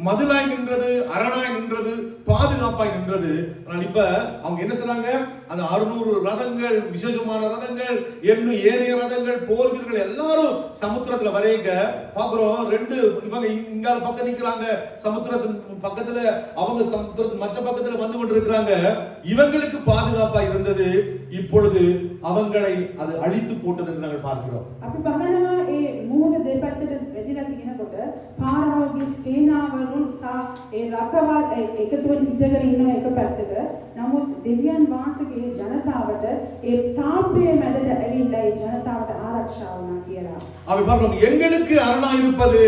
மதிலாய் நின்றது, அரணாய் நின்றது, பாதுகாப்பாய் நின்றது. ஆனால் இப்ப அவங்க என்ன சொன்னாங்க, அந்த 600 ரதங்கள், விசேஷமான ரதங்கள், இன்னும் ஏனைய ரதங்கள், போர் வீரர்கள் எல்லாரும் சமுத்திரத்துல வரையங்க பாக்குறோம். ரெண்டு இவங்க இங்க பக்கம் நிக்கிறாங்க, சமுத்திரத்தின் பக்கத்துல, அவங்க சமுத்திரத்தின் மற்ற பக்கத்துல வந்து கொண்டிருக்கிறாங்க. இவங்களுக்கு பாதுகாப்பா இருந்தது, இப்பொழுது அவங்களை அது அழித்து போட்டது என்று நாங்கள் பார்க்கிறோம். අපි බලනවා ඒ මුහුද මුහුද දෙපැත්තට වැදිලා තිනකොට පාරාවගේ සේනාවරුන් සහ ඒ රථවල් එකතු වෙලා ඉඳගෙන ඉන්න එක පැත්තක. නමුත් දෙවියන් වහන්සේගේ ජනතාවට ඒ තාපයේ මැදට ඇවිල්ලා ඒ ජනතාවට ආරක්ෂා වුණා කියලා. அவை பார்க்கிறோம் எங்களுக்கு அரணாய் இருப்பது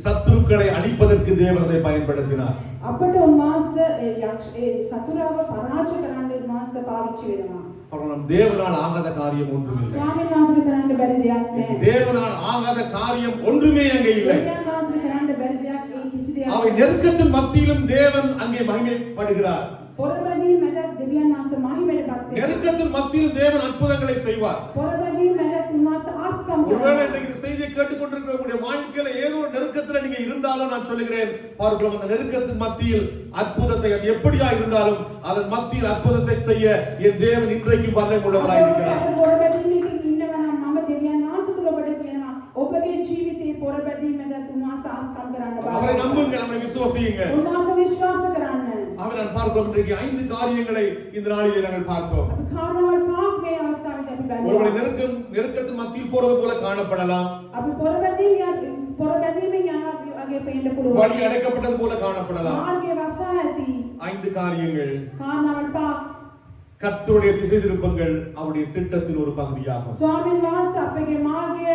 சத்துருக்களை அழிப்பதற்கு தேவன் அதை பயன்படுத்தினார். අපට උන්වහන්සේ ඒ සතුරාව පරාජය කරන්න උන්වහන්සේ පාවිච්චි වෙනවා. பார்க்கிறோம் தேவனால் ஆகாத காரியம் ஒன்றுமில்லை. ස්වාමීන් වහන්සේට කරන්න බැරි දෙයක් නැහැ. தேவனால் ஆகாத காரியம் ஒன்றுமே அங்கே இல்லை. දෙවියන් වහන්සේට කරන්න බැරි දෙයක් ඒ කිසි දෙයක් அவை நெருக்கத்தின் மத்தியிலும் தேவன் அங்கே மகிமைப்படுகிறார். පොරබැදීම් මැදත් දෙවියන් වහන්සේ මහිමයටපත් වෙනවා. நெருக்கத்தின் மத்தியிலும் தேவன் அற்புதங்களை செய்வார். පොරබැදීම් මැදත් උන්වහන්සේ ආස්කම් ஒருவேளை කරනවා. இன்னைக்கு இந்த செய்தியை கேட்டுக்கொண்டிருக்கிற உங்களுடைய வாழ்க்கையில ஏதோ ஒரு நெருக்கத்துல நீங்க இருந்தாலும் நான் சொல்லுகிறேன், பார்க்கிறோம் அந்த நெருக்கத்தின் மத்தியில் அற்புதத்தை, அது எப்படியா இருந்தாலும் அதன் மத்தியில் அற்புதத்தை செய்ய என் தேவன் இன்றைக்கு வல்லமை உள்ளவராய் இருக்கிறார். පොරබැදීම් එකකින් ඉන්නවා නම් මම දෙවියන් වහන්සේ තුල ඔබට කියනවා ඔබගේ ජීවිතේ පොරබැදීම් මැදත් උන්වහන්සේ ආස්කම් කරන්න அவரை බලන්න. நம்புங்க, நம்மை விசுவாசியுங்க. උන්වහන්සේ විශ්වාස කරන්න. அவர் நான் பார்க்கிறோம் இன்றைக்கு 5 காரியங்களை இந்த நாளிலே நாங்கள் பார்த்தோம். අපි කාරණාවල් පහක් මේ අවස්ථාවේදී අපි ஒருவேளை බලනවා. நெருக்கத்தின் மத்தியில் போறது போல காணப்படலாம், අපි පොරබැදීමෙන් යනවා වගේ පේන්න පුළුවන්. வழி அடைக்கப்பட்டது போல காணப்படலாம். මාර්ගයේ වසා ඇති 5 காரியங்கள் කාරණාවල් පහක් கர்த்தருடைய திசை திருப்பங்கள் அவருடைய திட்டத்தின் ஒரு பகுதியாகும். ස්වාමීන් වහන්සේ අපගේ මාර්ගය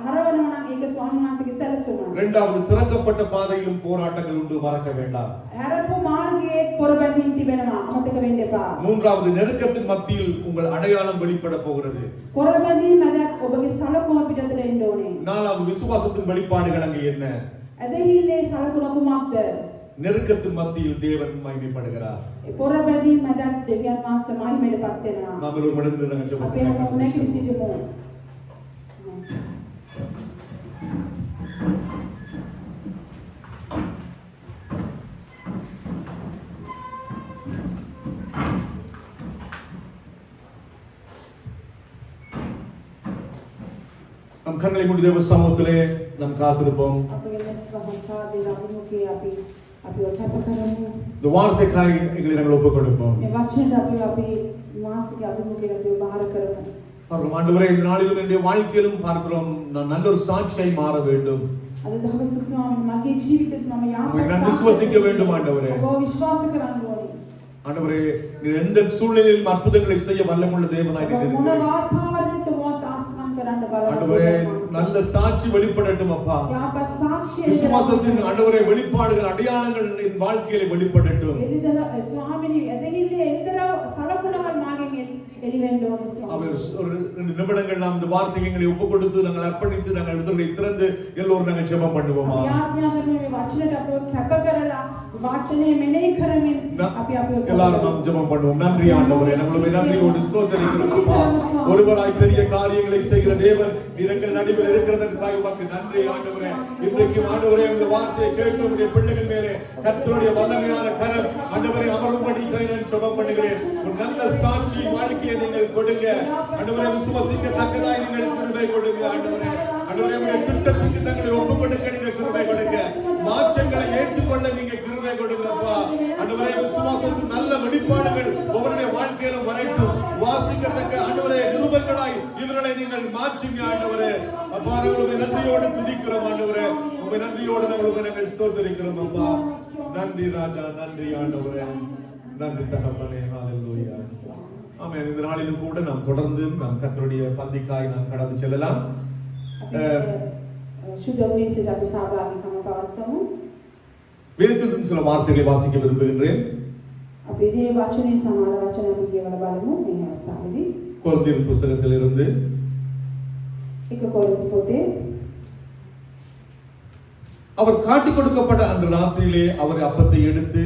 හරවනවා නම් ඒක ස්වාමීන් වහන්සේගේ සැලසුම. இரண்டாவது, திறக்கப்பட்ட பாதையிலும் போராட்டங்கள் உண்டு, மறக்க வேண்டாம். හැරපු මාර්ගයේ පොරබැදීම් තිබෙනවා, අමතක වෙන්න එපා. மூன்றாவது, நெருக்கத்தின் மத்தியில் உங்கள் அடையாளம் வெளிப்பட போகிறது. පොරබැදීම් මැදත් ඔබගේ සලකුණ පිටතට එන්න ඕනේ. நாலாவது, விசுவாசத்தின் வெளிப்பாடுகள் அங்கே என்ன? ඇදහිල්ලේ සලකුණ කුමක්ද? நெருக்கத்தின் மத்தியில் தேவன் மகிமைப்படுகிறார். ඒ පොරබැදීම් මැදත් දෙවියන් වහන්සේ මහිමයටපත් වෙනවා. நாம் ஒரு மனிதர்கள் நாங்கள் අපි ஜெபத்தில் හැමෝම නැගී සිටිමු. நம் கண்களை மூடி தேவ சமூகத்திலே நாம் காத்திருப்போம். අපගේ වහන්සේගේ අභිමුඛයේ අපි කැප කරමු. இந்த வார்த்தைக்காய் எங்களை நாங்கள் ஒப்புக் கொடுப்போம். මේ වචනට අපි මාසික අභිමුඛයේ අපි බාහිර කරමු. பார்க்கிறோம் ஆண்டவரே, இந்த நாளிலும் என்னுடைய வாழ்க்கையிலும் பார்க்கிறோம் நான் நல்ல ஒரு சாட்சியாய் மாற வேண்டும். අද දවසේ ස්වාමීන් මගේ ජීවිතෙත් මම உம்மை நான் விசுவாசிக்க வேண்டும் ஆண்டவரே. ඔබ විශ්වාස කරන්න ඕනේ. ஆண்டவரே, நீர் எந்த சூழ்நிலையிலும் அற்புதங்களை செய்ய வல்லமுள்ள தேவனாய் මොන இருக்கிறீர். වාතාවරණයක ඔබ ආස්කම් කරන්න ஆண்டவரே, බලන්න. நல்ல சாட்சி வெளிப்படட்டும் அப்பா. යාපත් සාක්ෂිය விசுவாசத்தின் ஆண்டவரே வெளிப்பாடுகள், அடையாளங்கள் என் வாழ்க்கையில வெளிப்படட்டும். එදිදර ස්වාමීනි එදහිල්ලේ එදිදර සලකුණවල් මාගෙන් එළිවෙන්න ඕනේ ස්වාමී. அவர் ஒரு 2 நிமிடங்கள் நாம் இந்த வார்த்தைகளை ஒப்புக் கொடுத்து நாங்கள் அர்ப்பணித்து நாங்கள் விடுதலை திறந்து எல்லோரும் நாங்கள் ஜெபம் பண்ணுவோமா? අපි ආඥා කරන මේ වචනට අපව කැප කරලා වචනේ මෙනෙහි කරමින් අපි எல்லாரும் நாம் ஜெபம் பண்ணுவோம். நன்றி ஆண்டவரே, நம்மளுடைய நன்றியோடு ஸ்தோத்திரிக்கிறோம் அப்பா. ஒருவராய் பெரிய காரியங்களை செய்கிற தேவன் நீர் எங்கள் நடுவில் இருக்கிறதற்காக உமக்கு நன்றி ஆண்டவரே. இன்றைக்கு ஆண்டவரே, இந்த வார்த்தையை கேட்டு உம்முடைய பிள்ளைகள் மேலே கர்த்தருடைய வல்லமையான கரம் ஆண்டவரே அமரும்படி நான் ஜெபம் பண்ணுகிறேன். ஒரு நல்ல சாட்சி வாழ்க்கையை நீங்கள் கொடுங்க ஆண்டவரே. விசுவாசிக்கத்தக்கதாய் நீங்கள் கிருபை கொடுங்க ஆண்டவரே. ஆண்டவரே, உம்முடைய திட்டத்துக்கு தங்களை ஒப்புக் கொடுக்க நீங்க கிருபை கொடுங்க. மாற்றங்களை ஏற்றுக்கொள்ள நீங்க கிருபை கொடுங்கப்பா. ஆண்டவரே, விசுவாசத்தின் நல்ல வெளிப்பாடுகள் ஒவ்வொருடைய வாழ்க்கையிலும் வரட்டும். வாசிக்கத்தக்க ஆண்டவரே நிருபங்களாய் இவர்களை நீங்கள் மாற்றுங்க ஆண்டவரே. அப்பா, உங்களை நன்றியோடு துதிக்கிறோம் ஆண்டவரே. உங்களை நன்றியோடு நாங்கள் ஸ்தோத்திரிக்கிறோம் அப்பா. நன்றி ராஜா, நன்றி ஆண்டவரே, நன்றி தகப்பனே. ஹalleluya. ஆமென். இந்த நாளிலும் கூட நாம் தொடர்ந்து நாம் கர்த்தருடைய பந்திக்காய் நாம் கடந்து செல்லலாம். සුදු මේසෙට අපි සහභාගීකම පවත්වමු. வேதத்தின் சில வார்த்தைகளை வாசிக்க விரும்புகின்றேன். අපි මේ වචනේ සමාන වචන අපි කියවලා බලමු මේ අවස්ථාවේදී. கொரிந்தியர் புத்தகத்திலிருந்து 1 කොරින්ති පොතේ அவர் காட்டிக் கொடுக்கப்பட்ட அன்று ராத்திரியிலே அவர் அப்பத்தை எடுத்து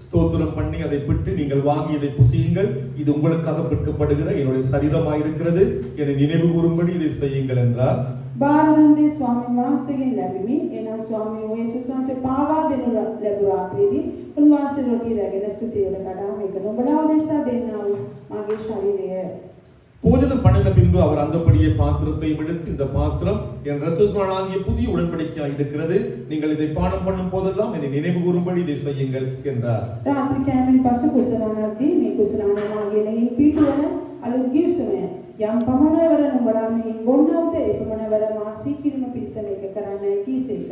ஸ்தோத்திரம் பண்ணி அதை பிட்டு, நீங்கள் வாங்கி இதை புசியுங்கள், இது உங்களுக்காக பிற்கப்படுகிற என்னுடைய சரீரமாயிருக்கிறது, என்னை நினைவு கூறும்படி இதை செய்யுங்கள் என்றார். බාරදන්දේ ස්වාමීන් වහන්සේගෙන් ලැබිමි. එනම් ස්වාමීන් වහන්සේ වහන්සේ පාවා දෙනු ලැබු රාත්‍රියේදී උන්වහන්සේ රොටි රැගෙන ස්තුතියට කඩා මේක නුඹලා උදෙසා දෙන්නා වූ මාගේ ශරීරය. போஜனம் பண்ணின பின்பு அவர் அந்தபடியே பாத்திரத்தையும் எடுத்து, இந்த பாத்திரம் என் இரத்தத்தினாலாகிய புதிய உடன்படிக்கையாய் இருக்கிறது, நீங்கள் இதை பானம் பண்ணும் போதெல்லாம் என்னை நினைவு கூறும்படி இதை செய்யுங்கள் என்றார். රාත්‍රී කෑමෙන් පසු කුසලානක්දී මේ කුසලාන මාගේ නෙහින් පීඩුවන අලුත් ගිවිසුමය. යම් පමණවර නුඹලා මෙහි බොන්නවද එපමණවර මා සීකිරීම පිණිස මේක කරන්නයි කීසේක.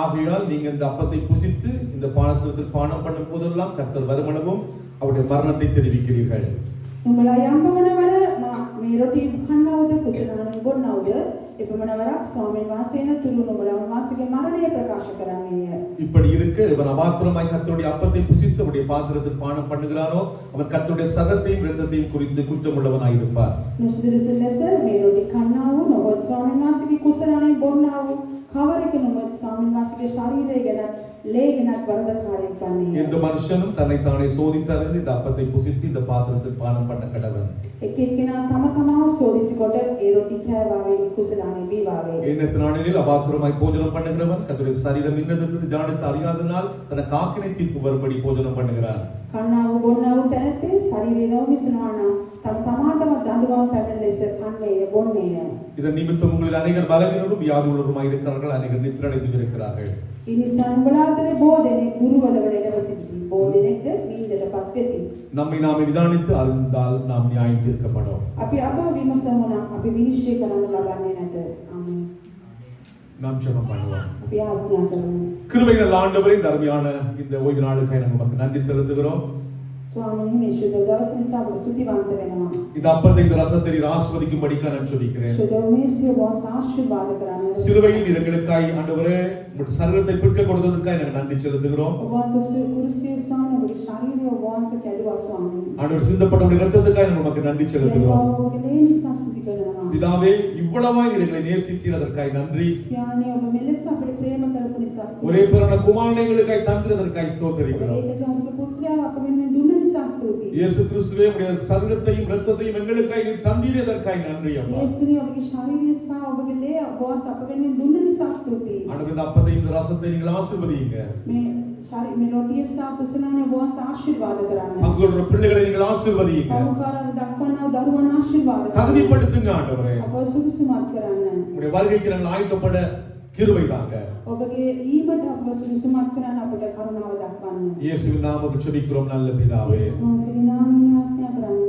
ஆகையால் நீங்க இந்த அப்பத்தை புசித்து இந்த பானத்திற்கு பானம் பண்ணும் போதெல்லாம் கர்த்தர் வருமளவும் அவருடைய மரணத்தை தெரிவிக்கிறீர்கள். නුඹලා යම් පමණවර මා මේ රොටි කන්නවද කුසලාන බොන්නවද එපමණවරක් ස්වාමීන් වහන්සේන තුරු නුඹලා වහන්සේගේ මරණය ප්‍රකාශ කරන්නේය. இப்படி இருக்க இவன் அபாத்திரமாய் கர்த்தருடைய அப்பத்தை புசித்து அவருடைய பாத்திரத்தில் பானம் பண்ணுகிறானோ அவன் கர்த்தருடைய சரத்தையும் இரத்தத்தையும் குறித்து குற்றமுள்ளவனாய் இருப்பார். නුසුදුසු ලෙස මේ රොටි කන්නා වූ නොබත් ස්වාමීන් වහන්සේගේ කුසලානෙන් බොන්නා වූ කවරෙක නොබත් ස්වාමීන් වහන්සේගේ ශරීරය ගැන ලේ ගැනත් වරදකාරයෙක් වන්නේය. எந்த மனுஷனும் தன்னைத்தானே சோதித்தறிந்து இந்த அப்பத்தை புசித்து இந்த பாத்திரத்தில் பானம் பண்ண கடவன். එක් එක්කෙනා තම තමාව සෝදිසි කොට ඒ රොටි කෑවාවේ කුසලානෙ බීවාවේ. ஏனத்தினானில் அபாத்திரமாய் போஜனம் பண்ணுகிறவன் கர்த்தருடைய சரீரம் இன்னதென்று தியானித்து அறியாதனால் தனக்கு ஆக்கினை தீர்ப்பு வரும்படி போஜனம் பண்ணுகிறான். කන්නාව බොන්නාව තැනැත්තේ ශරීරය නොවිසනවා නම් තම තමාටම දඬුවම් පැමිණ ලෙස කන්නේය බොන්නේය. இதன் நிமித்தம் உங்களில் அநேகர் பலவீனரும் வியாதியுள்ளவருமாய் இருக்கிறார்கள், அநேகர் நித்திரடைந்து இருக்கிறார்கள். ඒ නිසා නුඹලා අතරේ බොහෝ දෙනෙක් දුර්වල වෙලෙව සිටිති. බොහෝ දෙනෙක්ද නින්දටපත් වෙති. நம்மை நாம் நிதானித்து அறிந்தால் நாம் நியாயம் தீர்க்கப்படும். අපි අපව විමසමු නම් අපි විනිශ්චය කරන්න ලබන්නේ නැත. ආමේන්. நாம் ஜெபம் பண்ணுவோம். අපි ආඥා කරමු. கிருபை நல்ல ஆண்டவரே, இந்த அருமையான இந்த ஓய்வு நாளுக்காய் நம்ம உமக்கு நன்றி செலுத்துகிறோம். ස්වාමීනි මේ ශුද්ධ දවස නිසා ඔබ ස්තුතිවන්ත වෙනවා. இந்த அப்பத்தை இந்த ரசத்தை நீர் ஆசீர்வதிக்கும்படிக்கு நான் ஜெபிக்கிறேன். ශුද්ධ මේසිය ඔබ ආශිර්වාද කරන්න. சிலுவையில் நீர் எங்களுக்காய் ஆண்டவரே உம்முடைய சரீரத்தை பிற்க கொடுத்ததற்காக எனக்கு நன்றி செலுத்துகிறோம். ඔබ වහන්සේ කුරුසියේ ස්වාමීනි ඔබගේ ශරීරය ඔබ වහන්සේ කැඩුවා ස්වාමීනි. ஆண்டவர் சிந்தப்பட்ட உம்முடைய இரத்தத்துக்காக நான் உமக்கு நன்றி செலுத்துகிறோம். ඔබගේ ලේ නිසා ස්තුති කරනවා. பிதாவே, இவ்வளவாய் நீர் எங்களை நேசித்தீர், அதற்காக நன்றி. යානි ඔබ මෙලෙස අපිට ප්‍රේම කරපු නිසා ස්තුති. ஒரே பேரான குமாரனை எங்களுக்காய் தந்ததற்காக ஸ்தோத்திரிக்கிறோம். ඒක ජාතික පුත්‍රයාව අප වෙනුවෙන් දුන්න නිසා ස්තුතියි. இயேசு கிறிஸ்துவே, உம்முடைய சரீரத்தையும் இரத்தத்தையும் எங்களுக்காய் நீர் தந்தீர், அதற்காக நன்றி அப்பா. යේසුනි ඔබගේ ශරීරය සහ ඔබගේ ලේ ඔබ වහන්සේ අප වෙනුවෙන් දුන්න නිසා ස්තුතියි. ஆண்டவர், இந்த அப்பத்தையும் இந்த ரசத்தை நீங்கள் ஆசீர்வதிங்க. මේ ශරීර මේ රොටිය සහ කුසලානේ ඔබ වහන්සේ ආශිර්වාද කරන්න. பங்குள்ள பிள்ளைகளை நீங்கள் ஆசீர்வதிங்க. පෞකාරව දක්වනා දරුවන් ආශිර්වාද කරන්න. தகுதிப்படுத்துங்க ஆண்டவரே. අප සුදුසුමත් කරන්න. உம்முடைய வருகைக்கு நாங்கள் ஆயத்தப்பட கிருபை தாங்க. ඔබගේ ඊමට අප සුදුසුමත් කරන්න අපට කරුණාව දක්වන්න. இயேசுவின் நாமத்தில் ஜெபிக்கிறோம் நல்ல பிதாவே. යේසුස් වහන්සේගේ නාමයෙන් ආඥා කරන්න.